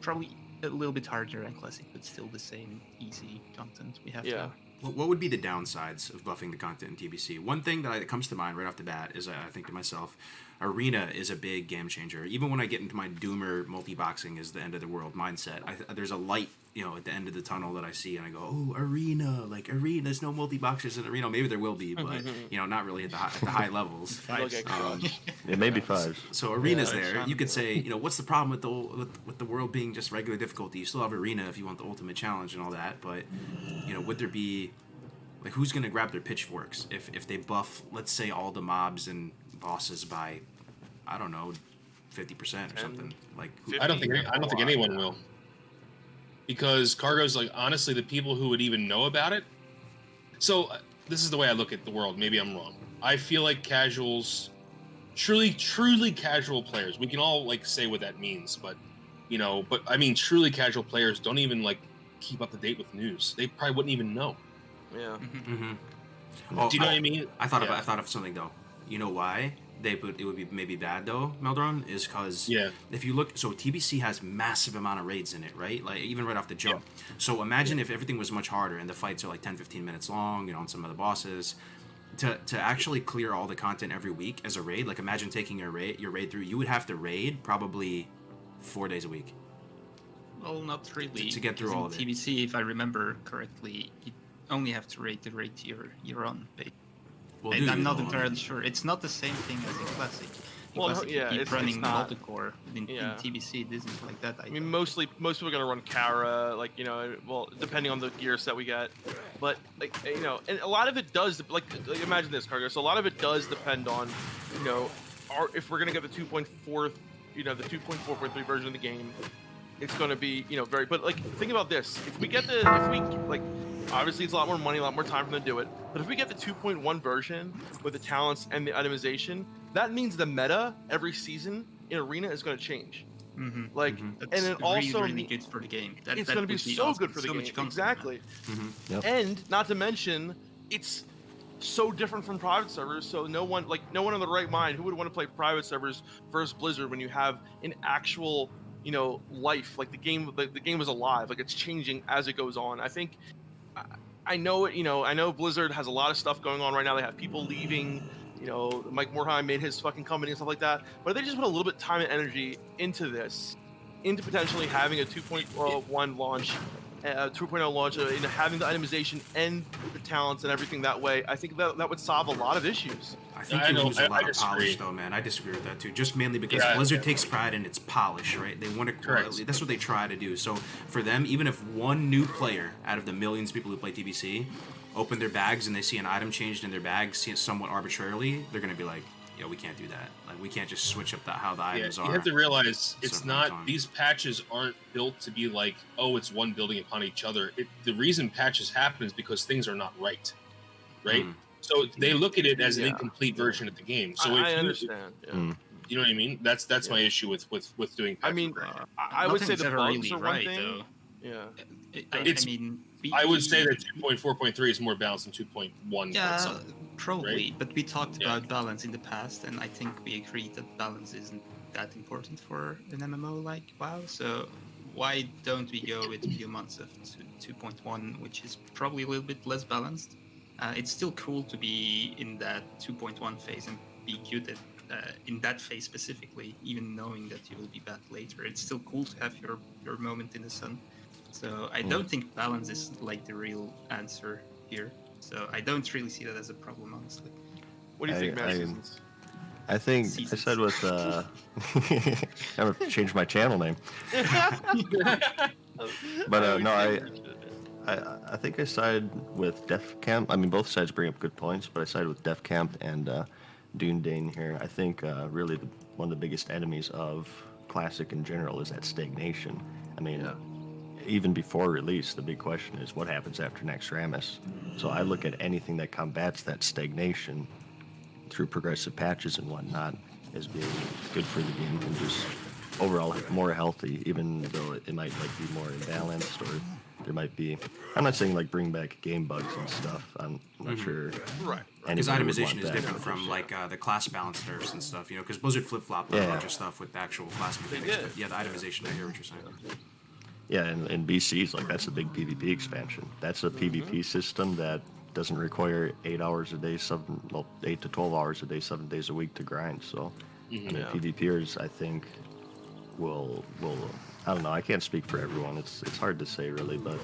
probably a little bit harder and classic, but still the same easy content we have Yeah. now. What would be the downsides of buffing the content in TBC? One thing that comes to mind right off the bat is I think to myself, Arena is a big game changer. Even when I get into my Doomer multi-boxing is the end of the world mindset, there's a light, at the end of the tunnel that I see, and I go, oh, Arena, there's no multi-boxers in Arena. Maybe there will be, but, not really at the high levels. Five. Okay, It may be fives. So Arena's Yeah, there. You could say, what's the problem with the world being just regular difficulty? You still have Arena if you want the ultimate challenge and all that, but would there be who's gonna grab their pitchforks if they buff, let's say, all the mobs and bosses by, I don't know, 50% or something? I don't think anyone will. Because Cargo's honestly the people who would even know about it. So this is the way I look at the world. Maybe I'm wrong. I feel like casuals, truly casual players. We can all say what that means, but I mean truly casual players don't even keep up to date with news. They probably wouldn't even know. Yeah. Mm-hmm. Do you know what I mean? I thought of something though. You know why it would be maybe bad though, Meldron, is because if you look, so TBC has massive amount of raids in it, right? Even right off the jump. Yeah. So imagine if everything was much harder and the fights are 10-15 minutes long, on some of the bosses. To actually clear all the content every week as a raid, imagine taking your raid through, you would have to raid probably 4 days a week. Well, not really. To get through all of it. TBC, if I remember correctly, you only have to raid the raid you're on page. Well, and I'm not entirely sure. It's not the same thing as in Classic. In Classic, you keep running multi-core. In TBC, it isn't like that. I mean, most people are gonna run Kara, depending on the gear set we get. But and a lot of it does, imagine this, Cargo. So a lot of it does depend on, if we're gonna get the 2.4, the 2.4.3 version of the game, it's gonna be, very. But think about this: if we obviously it's a lot more money, a lot more time for them to do it. But if we get the 2.1 version with the talents and the itemization, that means the meta every season in Arena is going to change. Mm-hmm. And it also really good for the game. It's going to be so good for the game. Exactly. Mm-hmm. Yep. And not to mention, it's so different from private servers. So no one in the right mind who would want to play private servers versus Blizzard when you have an actual life, the game is alive, it's changing as it goes on. I think. I know it. I know Blizzard has a lot of stuff going on right now. They have people leaving. Mike Morheim made his fucking company and stuff like that. But if they just put a little bit of time and energy into this, into potentially having a 2.1 launch, 2.0 launch, having the itemization and the talents and everything that way, I think that would solve a lot of issues. I think you lose a lot of polish, though, man. I disagree with that too. Just mainly because Blizzard takes pride in its polish, right? They want to. That's what they try to do. So for them, even if one new player out of the millions of people who play TBC open their bags and they see an item changed in their bag, see it somewhat arbitrarily, they're gonna be like, "Yeah, we can't do that. We can't just switch up how the items are." You have to realize it's not. These patches aren't built to be it's one building upon each other. The reason patches happen is because things are not right. Mm. So they look at it as an incomplete version of the game. So I understand. You know what I mean? That's my issue with doing patches. I mean, I would say the bugs really are one right, thing. though. Yeah. I would say that 2.4.3 is more balanced than 2.1. Yeah, probably. Right? But we talked about balance in the past, and I think we agreed that balance isn't that important for an MMO like WoW. So why don't we go with a few months of 2.1, which is probably a little bit less balanced? It's still cool to be in that 2.1 phase and be good at in that phase specifically, even knowing that you will be bad later. It's still cool to have your moment in the sun. So I don't think balance is the real answer here. So I don't really see that as a problem, honestly. What do you think, man? I think I said with I'm gonna change my channel name. But no, I think I side with Def Camp. I mean, both sides bring up good points, but I side with Def Camp and Dune Dane here. I think really one of the biggest enemies of Classic in general is that stagnation. I mean, even before release, the big question is what happens after Naxxramas. So I look at anything that combats that stagnation through progressive patches and whatnot as being good for the game and just overall more healthy, even though it might like be more imbalanced or there might be. I'm not saying like bring back game bugs and stuff. I'm not sure. Right. Because anybody would itemization want is that. different from like the class balance nerfs and stuff, you know. Because Blizzard flip flopped a Yeah. bunch of stuff with the actual class mechanics. did. But yeah, the itemization. I hear what you're saying. Yeah, and BC's like that's a big PvP expansion. That's a PvP system that doesn't require 8 hours a day, 8 to 12 hours a day, 7 days a week to grind. So, I mean, Yeah. PvPers, I think, will I don't know. I can't speak for everyone. It's hard to say really, but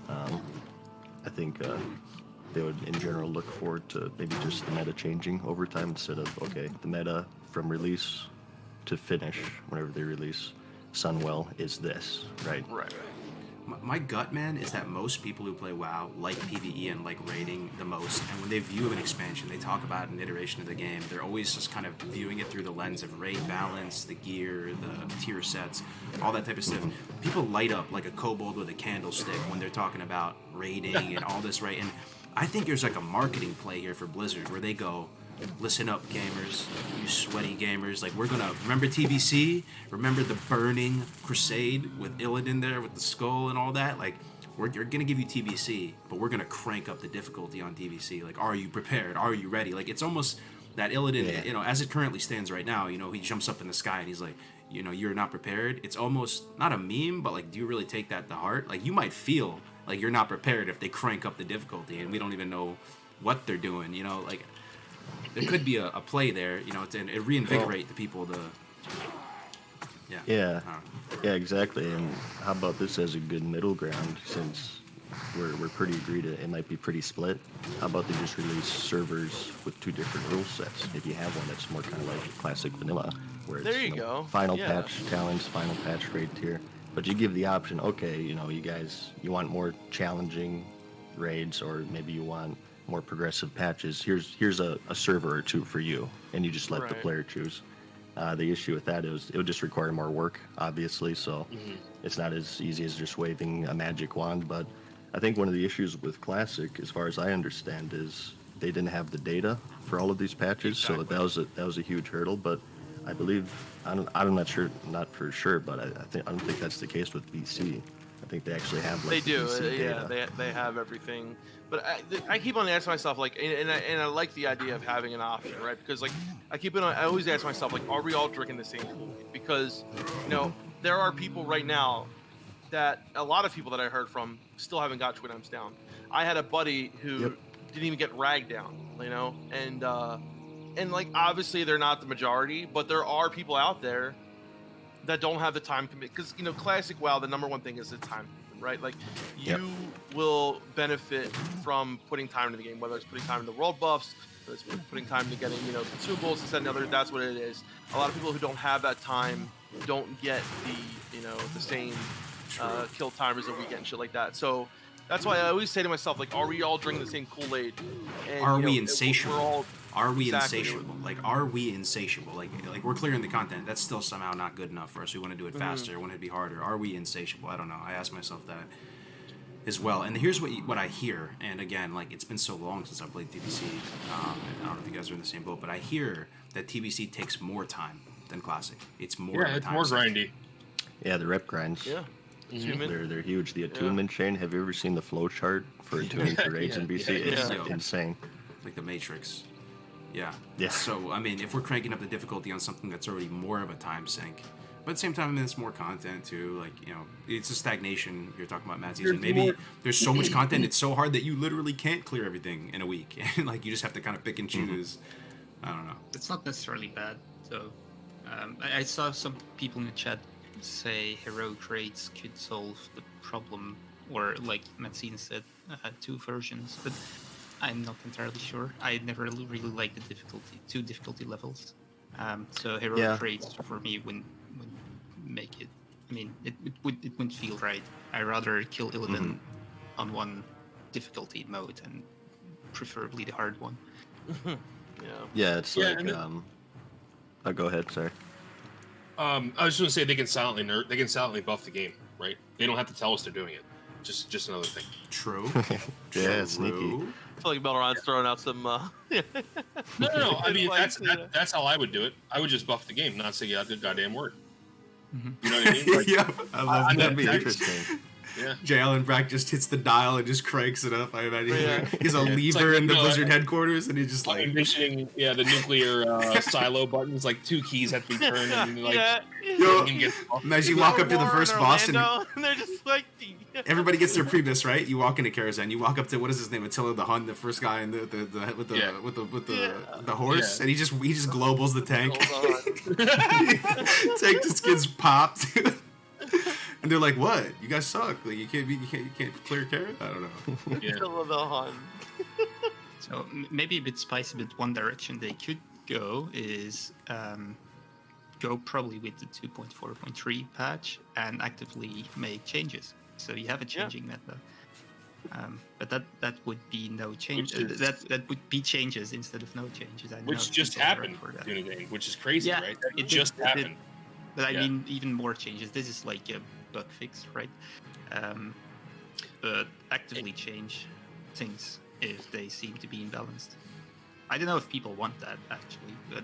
I think they would in general look forward to maybe just the meta changing over time instead of okay, the meta from release to finish whenever they release Sunwell is this, right? Right. My gut, man, is that most people who play WoW like PvE and like raiding the most. And when they view an expansion, they talk about an iteration of the game. They're always just kind of viewing it through the lens of raid balance, the gear, the tier sets, all that type of stuff. People light up like a kobold with a candlestick when they're talking about raiding and all this, right? And I think there's like a marketing play here for Blizzard where they go, listen up, gamers, you sweaty gamers. Like, we're gonna remember TBC, remember the burning crusade with Illidan there with the skull and all that. Like, we're gonna give you TBC, but we're gonna crank up the difficulty on TBC. Like, are you prepared? Are you ready? Like, it's almost that Illidan, Yeah. you know, as it currently stands right now, you know, he jumps up in the sky and he's like, you know, you're not prepared. It's almost not a meme, but like, do you really take that to heart? Like, you might feel like you're not prepared if they crank up the difficulty and we don't even know what they're doing, you know, like. There could be a play there, you know, to reinvigorate the people to. Yeah, yeah, exactly. And how about this as a good middle ground since we're pretty agreed it might be pretty split. How about they just release servers with 2 different rule sets? If you have one that's more kind of like classic vanilla, where it's There you go. final Yeah. patch challenge, final patch raid tier. But you give the option, okay, you know, you guys, you want more challenging raids, or maybe you want more progressive patches. Here's a server or 2 for you, and you just let the Right. player choose. The issue with that is it would just require more work, obviously, so it's not as easy as just waving a magic wand. But I think one of the issues with Classic, as far as I understand, is they didn't have the data for all of these patches, so that was a huge hurdle. But I believe I'm not sure, not for sure, but I don't think that's the case with BC. I think they actually have like They the do, BC yeah. data. They have everything, but I keep on asking myself like, and I like the idea of having an option, right? Because like I always ask myself like, are we all drinking the same Kool-Aid? Because you know there are people right now that a lot of people that I heard from still haven't got Twin M's down. I had a buddy who didn't even get ragged down, you know, and like obviously they're not the majority, but there are people out there that don't have the time commit, because you know classic WoW, the number one thing is the time commitment, right? Like you will benefit from putting time into the game, whether it's putting time into world buffs, whether it's putting time into getting, you know, consumables, this, that, and the other. That's what it is. A lot of people who don't have that time don't get the, you know, the same kill timers a weekend and shit like that. So that's why I always say to myself, like, are we all drinking the same Kool-Aid? And, Are you know, we insatiable? We're all Are we Exactly. insatiable? Like, are we insatiable? Like we're clearing the content. That's still somehow not good enough for us. We want to do it faster. We want it to be harder. Are we insatiable? I don't know. I ask myself that as well. And here's what I hear. And again, like, it's been so long since I played TBC. And I don't know if you guys are in the same boat, but I hear that TBC takes more time than Classic. It's more. Yeah, it's more grindy. Yeah, the rep grinds. yeah. They're huge. The attunement chain. Have you ever seen the flow chart for attuning to raids in BC? It's yeah. insane. Like the Matrix. Yeah. Yeah. So, I mean, if we're cranking up the difficulty on something that's already more of a time sink, but at the same time, I mean, it's more content too. Like, you know, it's a stagnation you're talking about, Matt. Season. Maybe there's so much content, it's so hard that you literally can't clear everything in a week. And like, you just have to kind of pick and choose. I don't know. It's not necessarily bad. So I saw some people in the chat say heroic raids could solve the problem, or like Matsine said, 2 versions, but I'm not entirely sure. I never really liked the two difficulty levels. So heroic raids for me wouldn't make it. I mean, it wouldn't feel right. I'd rather kill Illidan on one difficulty mode, and preferably the hard one. Yeah, it's Yeah, like and oh, go ahead, sorry. I was just going to say they can silently buff the game, right? They don't have to tell us they're doing it. Just another thing. True. Yeah, sneaky. I feel like Melron's throwing out some. No. I mean, that's how I would do it. I would just buff the game, not say a good goddamn word. You know what I mean? Like, yeah, I love that. That'd be interesting. Yeah. J. Allen Brack just hits the dial and just cranks it up. I imagine Yeah. he's a lever like, in the no, Blizzard headquarters, and he just I'm like envisioning, the nuclear silo buttons, like 2 keys have to be turned, and like Yeah. Yo, you get as you walk up to the War first in boss, and Orlando, and they're just like. everybody gets their Priebus, right? You walk into Karazhan, you walk up to what is his name, Attila the Hun, the first guy in with the horse, Yeah. and he just globals the tank. Hold Tank just gets popped. And they're like, "What? You guys suck! Like you can't clear carrot." I don't know. Yeah. Still the Hun. So maybe a bit spicy, but one direction they could go is go probably with the 2.4.3 patch and actively make changes. So you have a changing meta. But that would be no change. That would be changes instead of no changes. I know Which just people are happened, for that. Dunedin, which is crazy, Yeah, right? That it just did. happened. But I Yeah. mean, even more changes. This is like a bug fix, right? But actively change things if they seem to be imbalanced. I don't know if people want that actually, but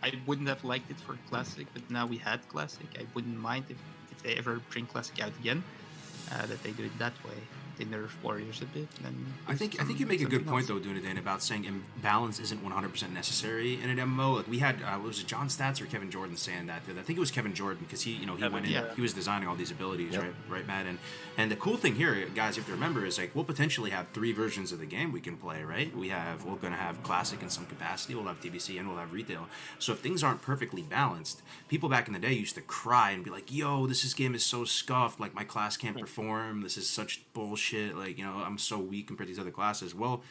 I wouldn't have liked it for Classic. But now we had Classic, I wouldn't mind if they ever bring Classic out again, that they do it that way. They nerf Warriors a bit. And I think you make a good point though, Dunedin, about saying imbalance isn't 100% necessary in an MMO. Like we had, was it John Stats or Kevin Jordan saying that? I think it was Kevin Jordan because he went in, yeah. he was designing all these abilities, Yep. right, Matt? And the cool thing here, guys, you have to remember is like we'll potentially have 3 versions of the game we can play, right? We're gonna have Classic in some capacity, we'll have TBC, and we'll have Retail. So if things aren't perfectly balanced, people back in the day used to cry and be like, "Yo, this game is so scuffed. Like my class can't perform. This is such bullshit. Like I'm so weak compared to these other classes." Well,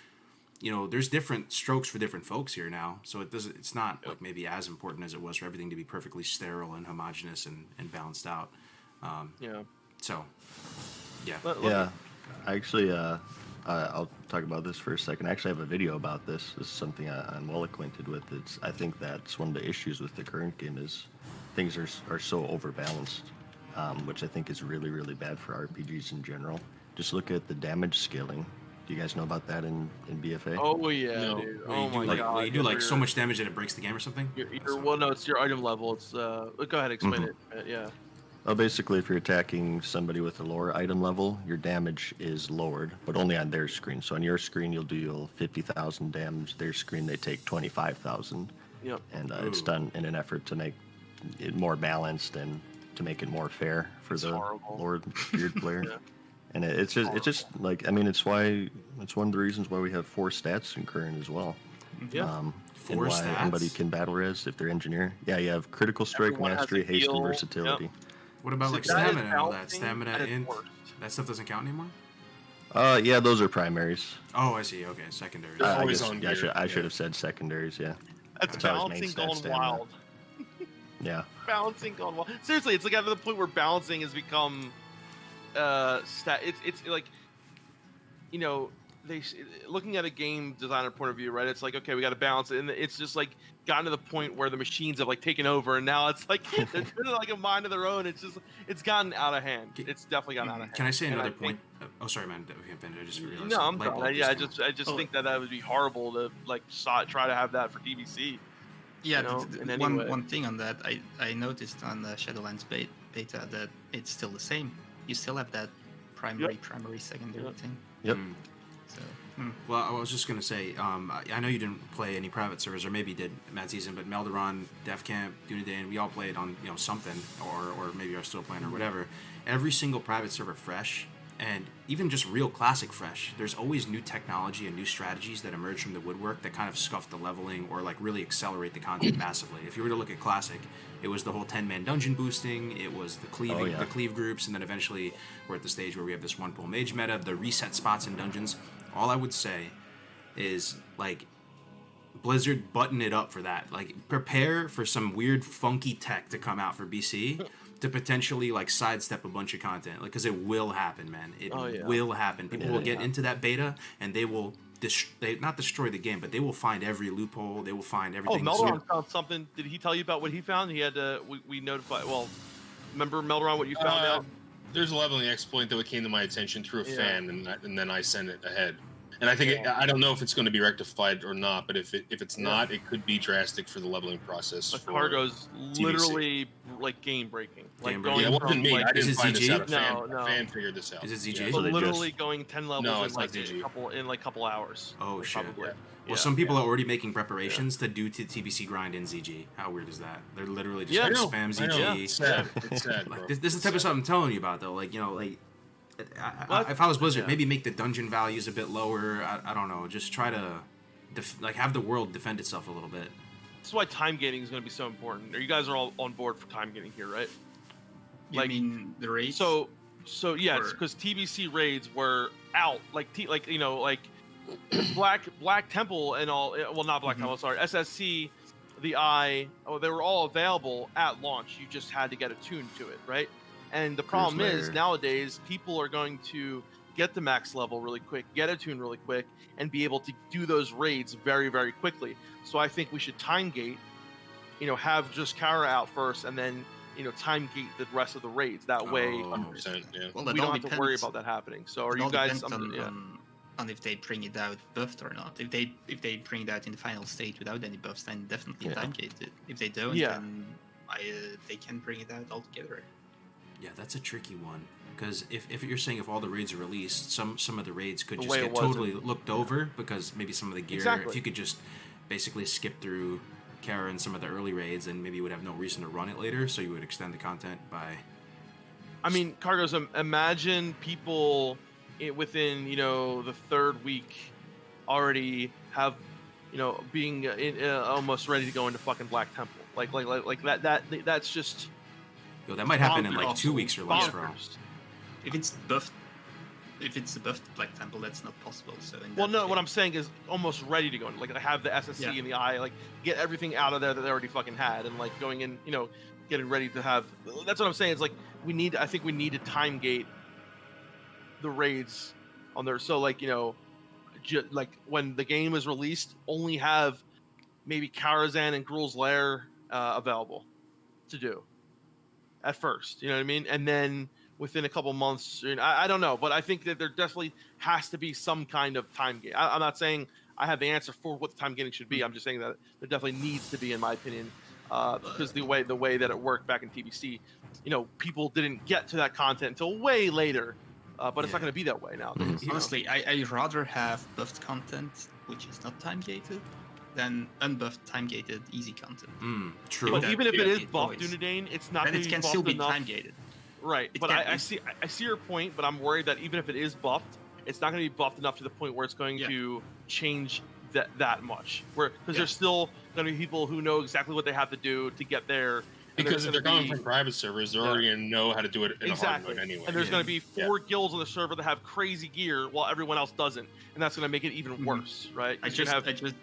there's different strokes for different folks here now, so it's not like maybe as important as it was for everything to be perfectly sterile and homogenous and balanced out. So yeah. Yeah, I actually, I'll talk about this for a second. I actually have a video about this. This is something I'm well acquainted with. I think that's one of the issues with the current game is things are so overbalanced, which I think is really, really bad for RPGs in general. Just look at the damage scaling. Do you guys know about that in BFA? Oh yeah, No. dude. Where Oh you do, my like, god. where you do like so much damage that it breaks the game or something. It's your item level. It's go ahead, explain it. Yeah. Well, basically, if you're attacking somebody with a lower item level, your damage is lowered, but only on their screen. So on your screen, you'll do 50,000 damage. Their screen, they take 25,000. Yep. And it's done in an effort to make it more balanced and to make it more fair for the horrible. lower tiered player. Yeah. And it's just like, I mean, it's one of the reasons why we have 4 stats in current as well. Yeah. And 4 why stats? anybody can battle res if they're engineer. Yeah, you have critical strike, Everyone has mastery, a haste, and heal. versatility. What about like That is stamina and all that? balancing Stamina at its and worst. that stuff doesn't count anymore. Yeah, those are primaries. Oh, I see. Okay, secondary. They're I always guess, on yeah, gear. I should have said secondaries. Yeah, That's That's how his main balancing stats gone stamina. wild. yeah. Balancing gone wild. Seriously, it's like at the point where balancing has become it's like they looking at a game designer point of view, right? It's like, okay, we got to balance it, and it's just like gotten to the point where the machines have like taken over, and now it's like they're doing like a mind of their own. It's gotten out of hand. It's definitely gotten out of hand. Can I say And another think- point? Oh, sorry, man. I just realized. No, I'm light bulb fine. Yeah, just I went. just think that would be horrible to like try to have that for DBC. Yeah, in any way. one thing on that, I noticed on the Shadowlands beta that it's still the same. You still have that primary, secondary thing. Yep. So, Well, I was just gonna say, I know you didn't play any private servers, or maybe you did Mad Season, but Melderon, Def Camp, Dunedin, we all played on something, or maybe are still playing or whatever. Every single private server fresh, and even just real classic fresh. There's always new technology and new strategies that emerge from the woodwork that kind of scuff the leveling or like really accelerate the content massively. If you were to look at classic, it was the whole 10-man dungeon boosting, it was the cleaving, the cleave groups, and then eventually we're at the stage where we have this one pull mage meta, the reset spots in dungeons. All I would say is like Blizzard, button it up for that. Like prepare for some weird funky tech to come out for BC to potentially like sidestep a bunch of content, like because it will happen, man. It will happen. People will get into that beta and they will not destroy the game, but they will find every loophole. They will find everything. Oh, Melderon found something. Did he tell you about what he found? He had to. We notified. Well, remember Melderon, what you found out? there's a leveling exploit that came to my attention through a fan, and then I sent it ahead. And I think I don't know if it's going to be rectified or not, but if it's not, it could be drastic for the leveling process. The for cargo's TBC. literally like game breaking. Like Game going breaking. Yeah, it wasn't from me. like I didn't Is it find this ZG? out. A No. fan figured this out. Is it ZG? Yeah. So they literally just- going 10 levels No, in it's like not ZG. a couple hours. Oh shit. Probably. Yeah. Well, some people are already making preparations to do TBC grind in ZG. How weird is that? They're literally just Yeah. like I know, spam I know. ZG. It's sad. It's sad, Like bro. this is the type of stuff I'm telling you about, though. Like, you know, like What? if I was Blizzard, Yeah. maybe make the dungeon values a bit lower. I don't know. Just try to like have the world defend itself a little bit. That's why time gating is going to be so important. You guys are all on board for time gating here, right? You Like, mean the raids? So yeah, it's Or- because TBC raids were out, like you know, like Black Temple and all. Well, not Black Temple. Sorry, SSC, the Eye. Oh, they were all available at launch. You just had to get attuned to it, right? And the problem is layer. nowadays people are going to get the max level really quick, get attuned really quick, and be able to do those raids very, very quickly. So I think we should time gate. You know, have just Kara out first, and then time gate the rest of the raids. That way, Oh. 100%. Yeah. well, we don't have to worry about that happening. So are It you all guys? depends yeah. on if they bring it out buffed or not. If they bring it out in the final state without any buffs, then definitely Yeah. time gate it. If they don't, Yeah. then they can bring it out altogether. Yeah, that's a tricky one. Because if you're saying if all the raids are released, some of the raids could The just way get it was totally looked over because maybe some of the gear. Exactly. If you could just basically skip through Kara and some of the early raids, and maybe you would have no reason to run it later, so you would extend the content by. I mean, Cargos, imagine people within, the third week already have, being almost ready to go into fucking Black Temple. Like that's just Yo, that might happen in bonkers. like 2 weeks or less, bro. Bonkers. If it's buffed, if it's the buffed Black Temple, that's not possible. So in Well, that no, case- what I'm saying is almost ready to go in. Like, I have the SSC Yeah. in the eye, like, get everything out of there that they already fucking had, and, like, going in, getting ready to have. That's what I'm saying. It's like, I think we need to time gate the raids on there. So, like, like, when the game is released, only have maybe Karazhan and Gruul's Lair available to do at first. You know what I mean? And then within a couple months, I don't know, but I think that there definitely has to be some kind of time gate. I'm not saying I have the answer for what the time gating should be. I'm just saying that there definitely needs to be, in my opinion, because the way that it worked back in TBC, people didn't get to that content until way later. But it's not going to be that way nowadays. you know? Honestly, I'd rather have buffed content, which is not time gated, than unbuffed time gated easy content. True. But that- even if it yeah, is it buffed, always- Dunedain, it's not Then going it to can be still buffed be enough. time gated. Right, It but can I be. see your point, but I'm worried that even if it is buffed, it's not going to be buffed enough to the point where it's going Yeah. to change that much. Because Yeah. there's still going to be people who know exactly what they have to do to get there. and Because there's if they're gonna coming be- from private servers, they're Yeah. already gonna know how to do it in a hard exactly, mode anyway. and there's Yeah. going to be 4 guilds on the server that have crazy gear while everyone else doesn't, and that's going to make it even Mhm. worse, right? I 'Cause you just,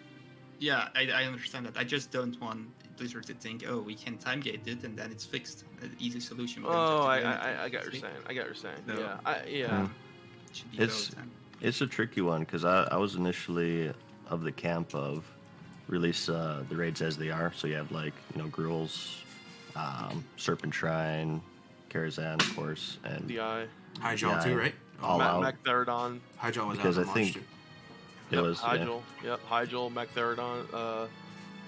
yeah, I understand that. I just don't want Blizzard to think, oh, we can time gate it and then it's fixed. An easy solution. We don't Oh, have to do I anything. get what you're See? saying. I get what you're saying. No. Yeah. It should be It's- both, and- It's a tricky one because I was initially of the camp of release the raids as they are. So you have like Gruul's, Serpent Shrine, Karazhan, of course, and The eye, Hyjal Yeah, too, right? all Oh, out. Mech-Theridon. Hyjal was Because out I in March, think too. it was yeah. Hyjal. Yep, Hyjal, Mech-Theridon.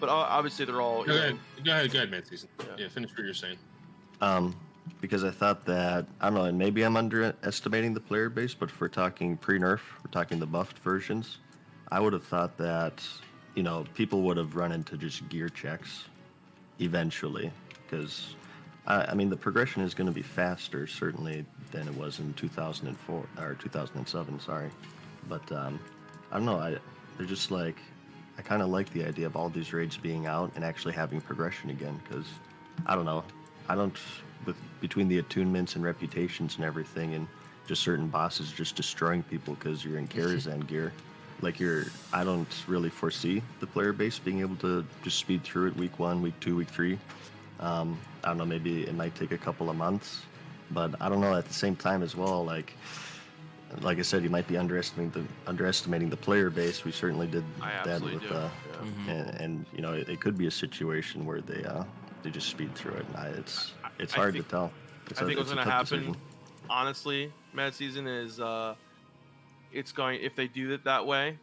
But obviously they're all. Go ahead, man, Season. Yeah. Yeah, finish what you're saying. Because I thought that I don't know, and maybe I'm underestimating the player base, but if we're talking pre-nerf, we're talking the buffed versions, I would have thought that people would have run into just gear checks eventually, because I mean the progression is going to be faster certainly than it was in 2004 or 2007. Sorry, but I don't know. They're just like I kind of like the idea of all these raids being out and actually having progression again, because I don't know. I don't with between the attunements and reputations and everything, and just certain bosses just destroying people because you're in Karazhan gear. Like I don't really foresee the player base being able to just speed through it week 1, week 2, week 3. I don't know. Maybe it might take a couple of months, but I don't know. At the same time as well, like I said, you might be underestimating the player base. We certainly did I that absolutely with, do. Yeah. and it could be a situation where they just speed through it. And it's I hard think- to tell. It's I think what's it's a going to tough happen, decision. honestly, Mad Season is it's going, if they do it that way,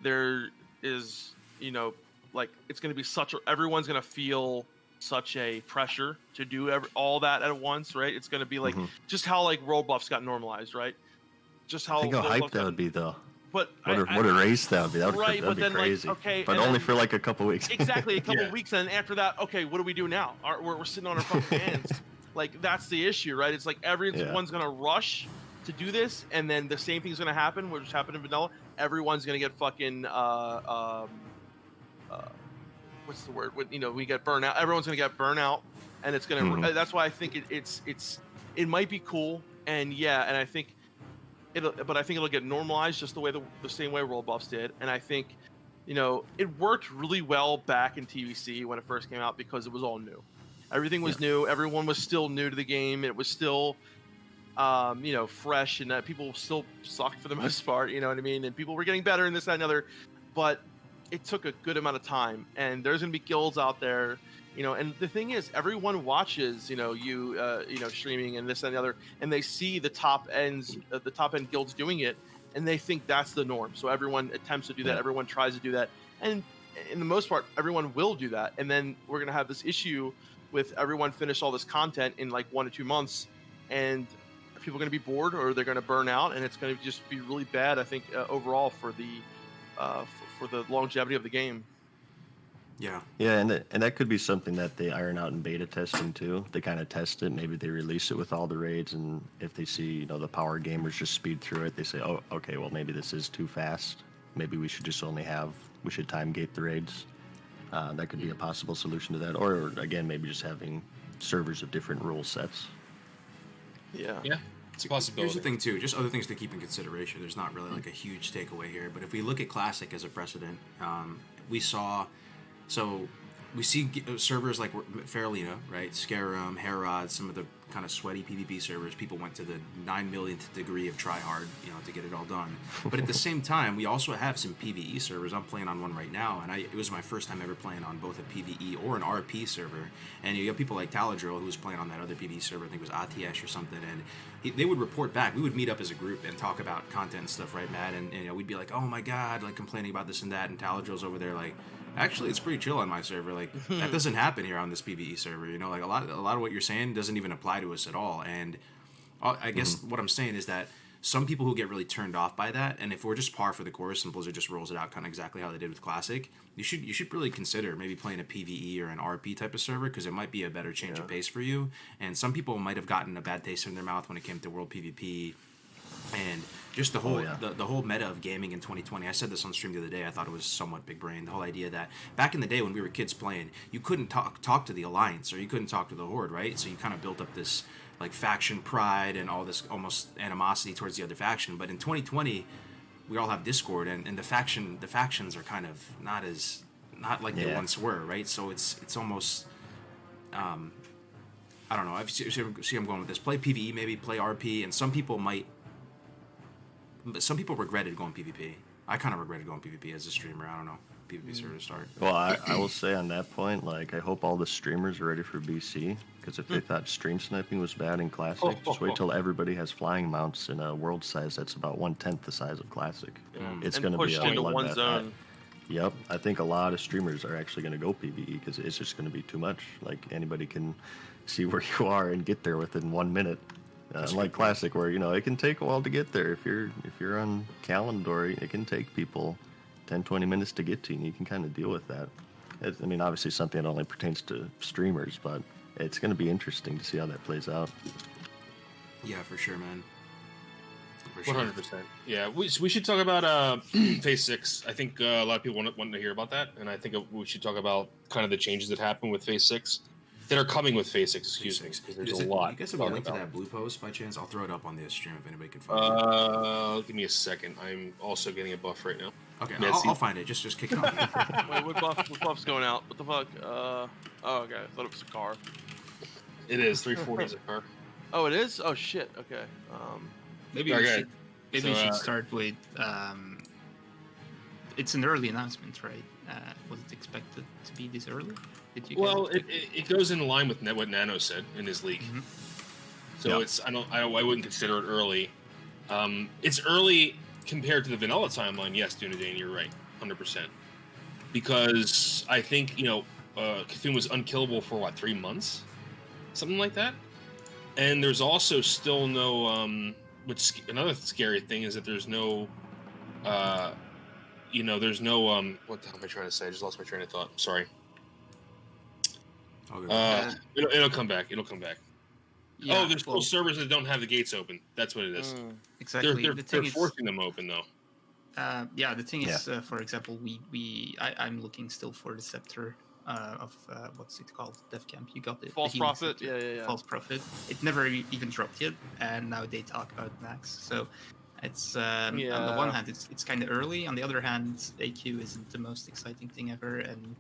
there is, you know, like it's going to be everyone's going to feel such a pressure to do all that at once, right? It's going to be like just how like world buffs got normalized, right? Just how Think how hyped that would be, though. But what a race that would be. That would, right, that'd but be then crazy. like, okay, but only for like a couple weeks. Exactly, a couple weeks, and after that, okay, what do we do now? We're sitting on our fucking hands. Like that's the issue, right? It's like everyone's gonna rush to do this, and then the same thing's gonna happen, which happened in vanilla. Everyone's gonna get fucking what's the word? You know, we get burnout. Everyone's gonna get burnout, and it's gonna. That's why I think it might be cool, and I think but I think it'll get normalized just the same way World Buffs did, and I think, you know, it worked really well back in TVC when it first came out because it was all new. Everything was new. Everyone was still new to the game. It was still, you know, fresh, and people still sucked for the most part. You know what I mean? And people were getting better and this, that, and other. But it took a good amount of time. And there's gonna be guilds out there, you know. And the thing is, everyone watches, you know, you know, streaming and this, that, and the other, and they see the top end guilds doing it, and they think that's the norm. So everyone attempts to do that. Everyone tries to do that, and in the most part, everyone will do that. And then we're gonna have this issue with everyone finish all this content in like 1 to 2 months, and people are going to be bored or they're going to burn out, and it's going to just be really bad, I think, overall for the longevity of the game. Yeah, and that could be something that they iron out in beta testing too. They kind of test it, maybe they release it with all the raids, and if they see, you know, the power gamers just speed through it, they say, oh, okay, well maybe this is too fast. Maybe we should just we should time gate the raids. That could be a possible solution to that, or again, maybe just having servers of different rule sets. Yeah, it's a possibility. Here's the thing too, just other things to keep in consideration. There's not really like a huge takeaway here, but if we look at Classic as a precedent, we see servers like Faralina, right? Scarum, Herod, some of the kind of sweaty PvP servers. People went to the 9 millionth degree of tryhard, you know, to get it all done. But at the same time, we also have some PvE servers. I'm playing on one right now, and it was my first time ever playing on both a PvE or an RP server. And you have people like Taladrill, who was playing on that other PvE server, I think it was ATS or something, and they would report back. We would meet up as a group and talk about content and stuff, right, Matt? And you know, we'd be like, oh my god, like complaining about this and that, and Taladrill's over there like, actually, it's pretty chill on my server. Like that doesn't happen here on this PvE server. You know, like a lot of what you're saying doesn't even apply to us at all. And I guess what I'm saying is that some people who get really turned off by that, and if we're just par for the course and Blizzard just rolls it out kind of exactly how they did with Classic, you should really consider maybe playing a PvE or an RP type of server, because it might be a better change of pace for you. And some people might have gotten a bad taste in their mouth when it came to World PvP. And just the whole the whole meta of gaming in 2020. I said this on stream the other day. I thought it was somewhat big brain. The whole idea that back in the day when we were kids playing, you couldn't talk to the Alliance, or you couldn't talk to the Horde, right? So you kind of built up this like faction pride and all this almost animosity towards the other faction. But in 2020, we all have Discord, and the factions are kind of not like they once were, right? So it's almost I don't know. See I'm going with this. Play PvE, maybe play RP, and some people regretted going PvP. I kind of regretted going PvP as a streamer. I don't know. PvP server to start. Well, I will say on that point, like, I hope all the streamers are ready for BC, because if they thought stream sniping was bad in Classic, just wait till everybody has flying mounts in a world size that's about 1/10 the size of Classic. It's going to be a into one zone. Yep, I think a lot of streamers are actually going to go PvE because it's just going to be too much. Like, anybody can see where you are and get there within 1 minute. Unlike Classic, where, you know, it can take a while to get there. If you're on Calendar, it can take people 10-20 minutes to get to you, and you can kind of deal with that. I mean, obviously something that only pertains to streamers, but it's going to be interesting to see how that plays out. Yeah, for sure, man. 100%. Yeah, we should talk about Phase 6. I think a lot of people want to hear about that, and I think we should talk about kind of the changes that happen with Phase 6. That are coming with Phase 6, excuse me, because there's a lot. You guys have a link to that blue post by chance? I'll throw it up on the stream if anybody can find it. Give me a second. I'm also getting a buff right now. Okay, I'll find it. Just kick it off. Wait, what buff's going out? What the fuck? Oh, okay. I thought it was a car. It is 340 is a car. Oh, it is? Oh shit. Okay. Maybe we should start with. It's an early announcement, right? Was it expected to be this early? Well, it goes in line with what Nano said in his leak. So Yeah. it's I wouldn't consider it early. It's early compared to the vanilla timeline. Yes, Dunedin, you're right, 100%. Because I think Cthulhu was unkillable for what, 3 months, something like that. And there's also still no which another scary thing is that there's no there's no what the hell am I trying to say? I just lost my train of thought. Sorry. All good. It'll come back. It'll come back. Yeah, There's still servers that don't have the gates open. That's what it is. exactly. They're forcing them open though. The thing is, for example, I'm looking still for the scepter of what's it called? Death Camp. You got it. False the healing Prophet. scepter. Yeah. False Prophet. It never even dropped yet, and now they talk about Max. So it's on the one hand, it's kind of early. On the other hand, AQ isn't the most exciting thing ever, and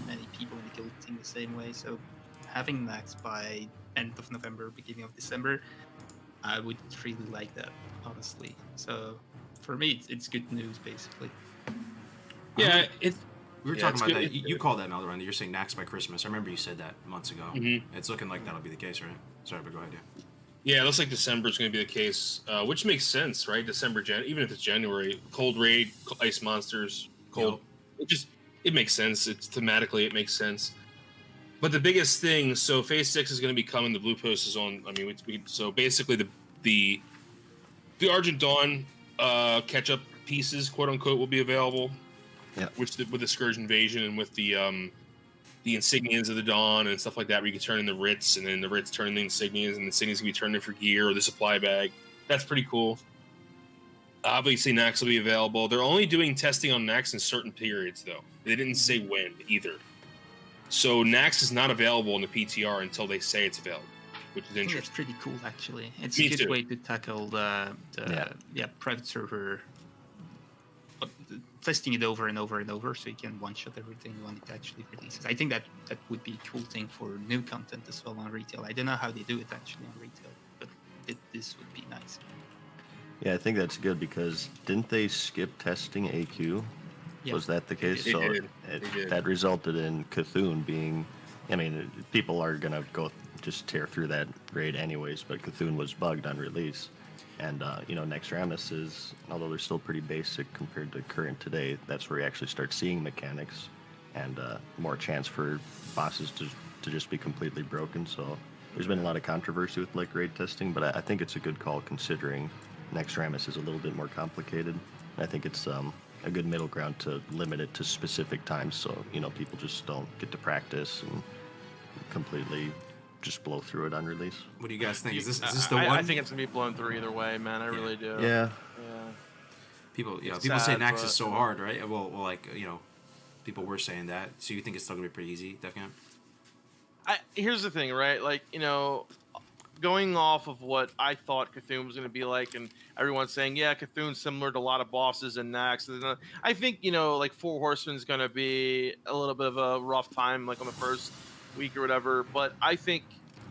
many people in the guild think the same way. So having Max by end of November, beginning of December, I would really like that, honestly. So for me, it's good news, basically. Yeah, We were talking about that. You called that Melderon. You're saying Nax by Christmas. I remember you said that months ago. Mm-hmm. It's looking like that'll be the case, right? Sorry, but go ahead. Yeah, it looks like December is going to be the case, which makes sense, right? December, even if it's January, cold raid, ice monsters, cold. Yep. It makes sense. It's thematically, it makes sense. But the biggest thing, so Phase 6 is going to be coming. The Blue Post is on. So basically the Argent Dawn catch-up pieces, quote unquote, will be available. Yeah. With the Scourge Invasion and with the insignias of the Dawn and stuff like that, where you can turn in the Writs, and then the Writs turn in the insignias, and the insignias can be turned in for gear or the supply bag. That's pretty cool. Obviously, Nax will be available. They're only doing testing on Nax in certain periods, though. They didn't say when either. So Nax is not available in the PTR until they say it's available, which is I think interesting. that's pretty cool, actually. It's Me a good too. way to tackle the private server, testing it over and over and over, so you can one-shot everything when it actually releases. I think that would be a cool thing for new content as well on retail. I don't know how they do it actually on retail, but this would be nice. Yeah, I think that's good because didn't they skip testing AQ? Yeah. Was that the case? They So did. They did. that resulted in Cthulhu being. I mean, people are gonna go just tear through that raid anyways, but Cthulhu was bugged on release, and Nextramus is, although they're still pretty basic compared to current today, that's where you actually start seeing mechanics and more chance for bosses to just be completely broken. So there's been a lot of controversy with like raid testing, but I think it's a good call considering Nextramus is a little bit more complicated. I think it's a good middle ground to limit it to specific times, so people just don't get to practice and completely just blow through it on release. What do you guys think? Is this the one? I think it's gonna be blown through either way, man. I really do. Yeah. People It's say sad, Nax but- is so hard, right? Well, like people were saying that. So you think it's still gonna be pretty easy, Death Camp? Here's the thing, right? Like, going off of what I thought Cthulhu was going to be like, and everyone's saying, yeah, Cthulhu's similar to a lot of bosses in Nax. I think, like Four Horsemen's going to be a little bit of a rough time, like on the first week or whatever. But I think,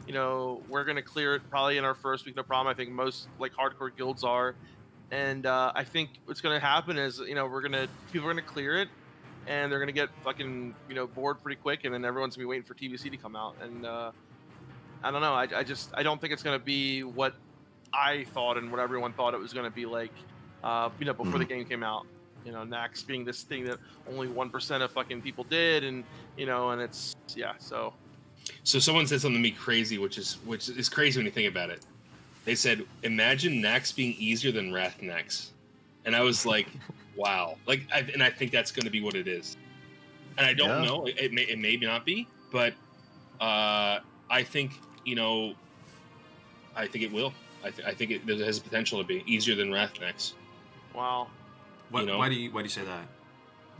we're going to clear it probably in our first week, no problem. I think most like hardcore guilds are. And I think what's going to happen is, people are going to clear it, and they're going to get fucking, bored pretty quick, and then everyone's going to be waiting for TBC to come out. And, I don't know. I don't think it's going to be what I thought and what everyone thought it was going to be like, before the game came out. Nax being this thing that only 1% of fucking people did, and and it's So someone said something to me crazy, which is crazy when you think about it. They said, "Imagine Nax being easier than Wrath Nax," and I was like, "Wow!" I think that's going to be what it is. And I don't know. It may not be, but I think I think it will. I think it has the potential to be easier than Wrath Nax. wow. Why do you say that?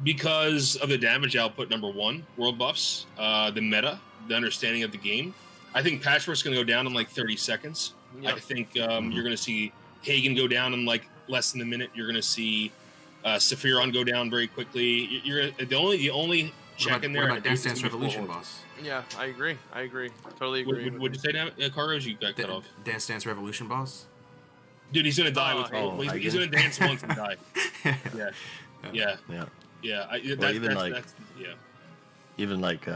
Because of the damage output, number one, world buffs, the meta, the understanding of the game. I think Patchwork's going to go down in like 30 seconds. Yep. I think you're going to see Hagen go down in like less than a minute. You're going to see Sephiron go down very quickly. You're the only check in there. What about Dance is Dance gonna be Revolution full boss? Yeah, I agree. Totally agree. What'd you say now, Carlos? You got cut off. Dance Dance Revolution boss? Dude, he's gonna die. He's gonna dance once and die. Yeah. Yeah. Yeah. Even like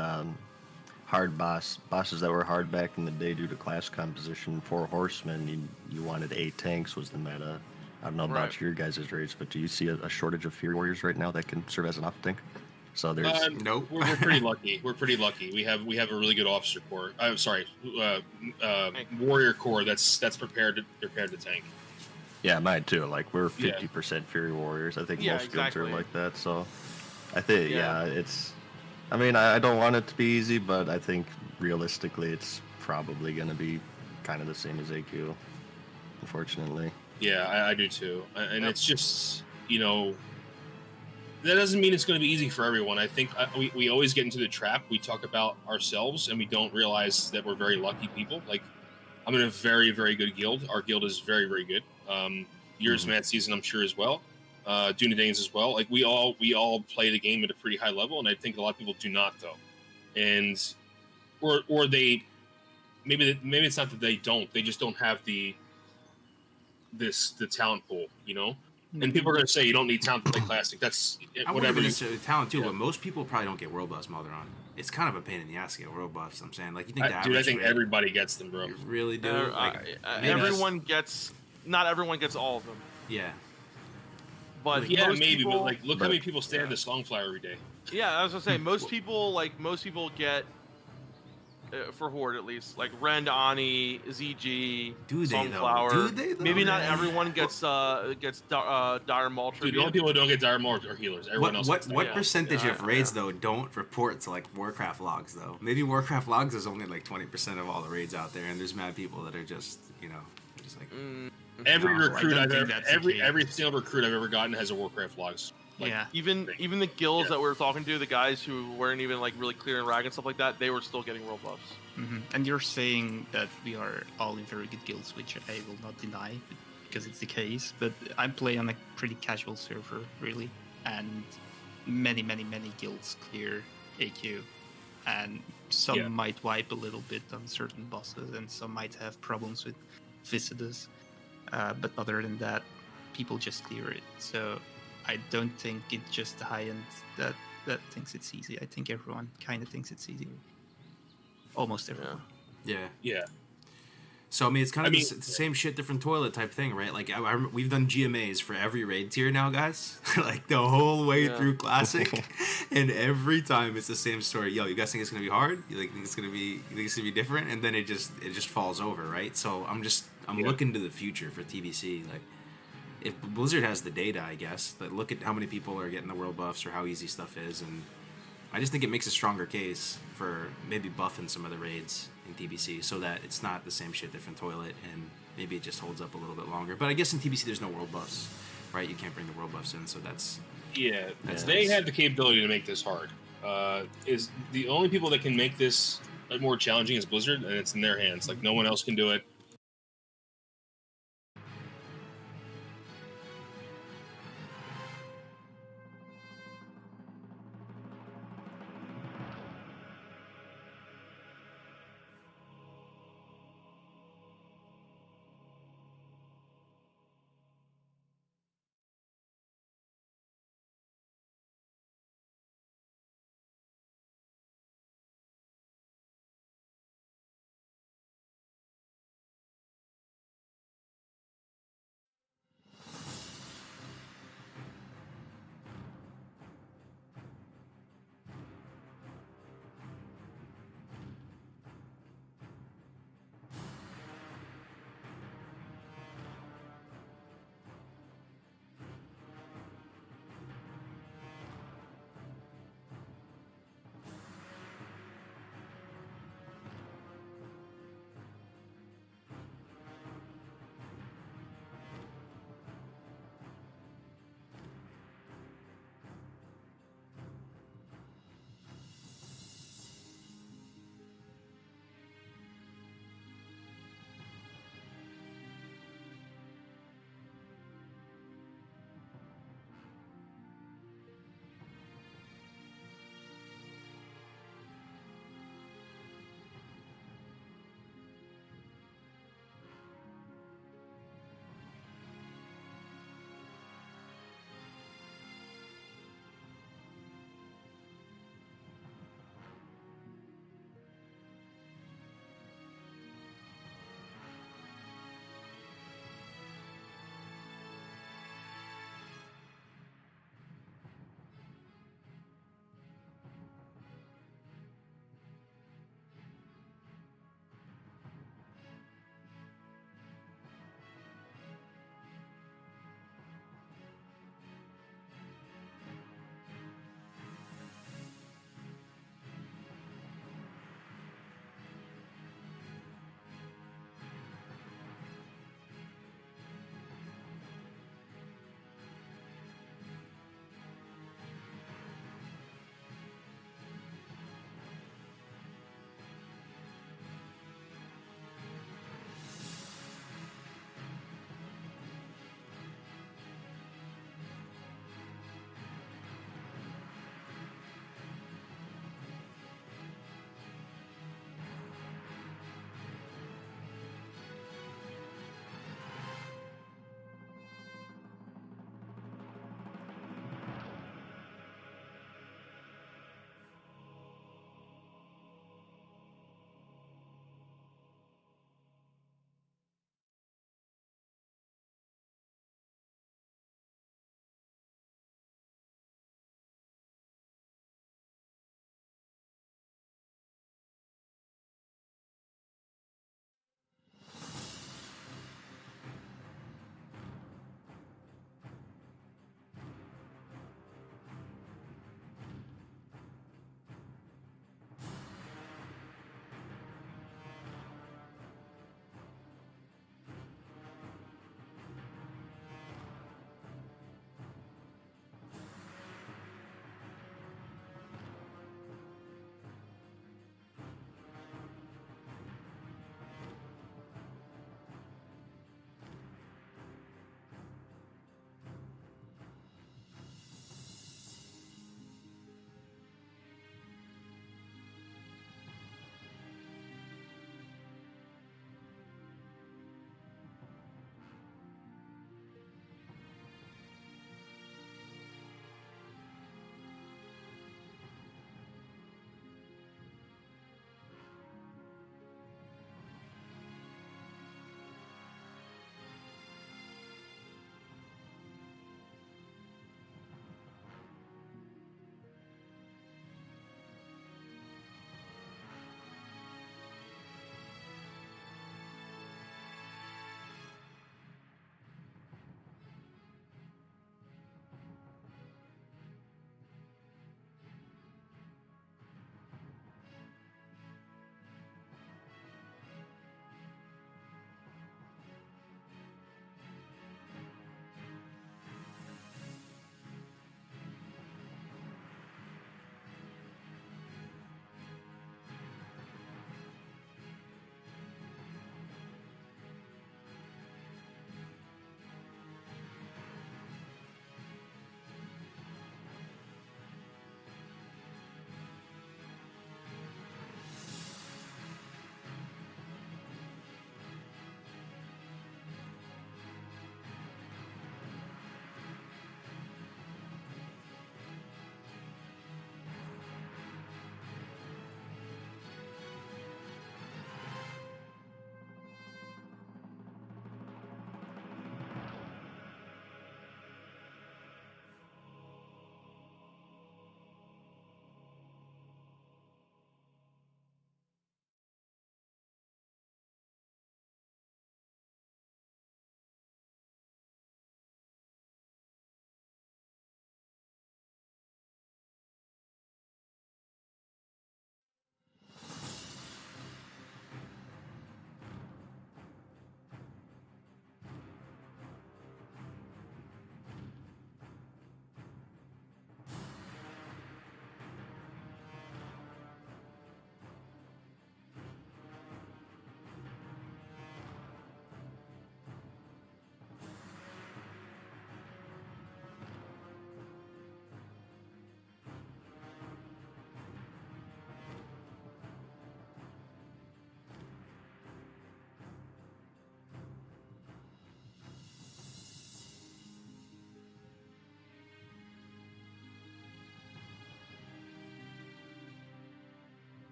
hard bosses that were hard back in the day due to class composition. For horsemen, you wanted 8 tanks was the meta. I don't know about Right. your guys' raids, but do you see a shortage of Fury Warriors right now that can serve as an off tank? So there's Nope. We're pretty lucky. We're pretty lucky. We have a really good officer corps. I'm sorry, warrior corps that's prepared to tank. yeah, mine too. Like we're 50% Fury Warriors. I think Yeah, most guilds exactly. are like that. So I think Yeah. it's. I mean, I don't want it to be easy, but I think realistically, it's probably going to be kind of the same as AQ. Unfortunately. Yeah, I do too. And Yep. it's just, that doesn't mean it's going to be easy for everyone. I think we always get into the trap. We talk about ourselves and we don't realize that we're very lucky people. Like, I'm in a very, very good guild. Our guild is very, very good. Yours, Matt Season, I'm sure as well. Dunedane's as well. Like we all play the game at a pretty high level, and I think a lot of people do not though. And or they maybe it's not that they don't. They just don't have the talent pool, And people are going to say you don't need talent to play classic. That's I wouldn't whatever. necessarily talent too, Yeah. but most people probably don't get world buffs Malderon. It's kind of a pain in the ass to get world buffs. I'm saying, like, you think the Dude, I average think rate- everybody gets them, bro. You really do. Maybe Everyone gets. Not everyone gets all of them, yeah. but Yeah, most maybe, people, but like, look how many people stand in the Slongflower every day. Yeah, I was gonna say most people get for Horde at least like Rend, Ani, ZG, Do they, though? Sunflower. Do they, though? Maybe not Yeah. everyone gets Dire Maul Dude, the only tribute. people who don't get Dire Maul are healers. Everyone else. What gets that. what Yeah. percentage Yeah, of raids yeah. though don't report to like Warcraft logs though? Maybe Warcraft logs is only like 20% of all the raids out there, and there's mad people that are just they're just like Every No, I recruit don't I've think ever, that's the case. every single recruit I've ever gotten has a Warcraft logs. Like, yeah. Even the guilds Yeah. that we were talking to, the guys who weren't even like really clear in rag and stuff like that, they were still getting world buffs. And you're saying that we are all in very good guilds, which I will not deny because it's the case. But I play on a pretty casual server, really, and many guilds clear AQ, and some might wipe a little bit on certain bosses, and some might have problems with visitors. But other than that, people just clear it. So I don't think it's just the high end that thinks it's easy. I think everyone kind of thinks it's easy. Almost everyone. yeah. So I mean, it's kind of I mean- the same shit, different toilet type thing, right? Like we've done GMAs for every raid tier now, guys. Like the whole way Yeah. through classic, and every time it's the same story. Yo, you guys think it's gonna be hard? You think it's gonna be different? And then it just falls over, right? So I'm looking to the future for TBC. Like if Blizzard has the data, I guess, but look at how many people are getting the world buffs or how easy stuff is, and I just think it makes a stronger case for maybe buffing some of the raids in TBC so that it's not the same shit, different toilet, and maybe it just holds up a little bit longer. But I guess in TBC there's no world buffs, right? You can't bring the world buffs in, so that's Yeah, That's they nice. have the capability to make this hard. Is the only people that can make this more challenging is Blizzard, and it's in their hands. Like no one else can do it.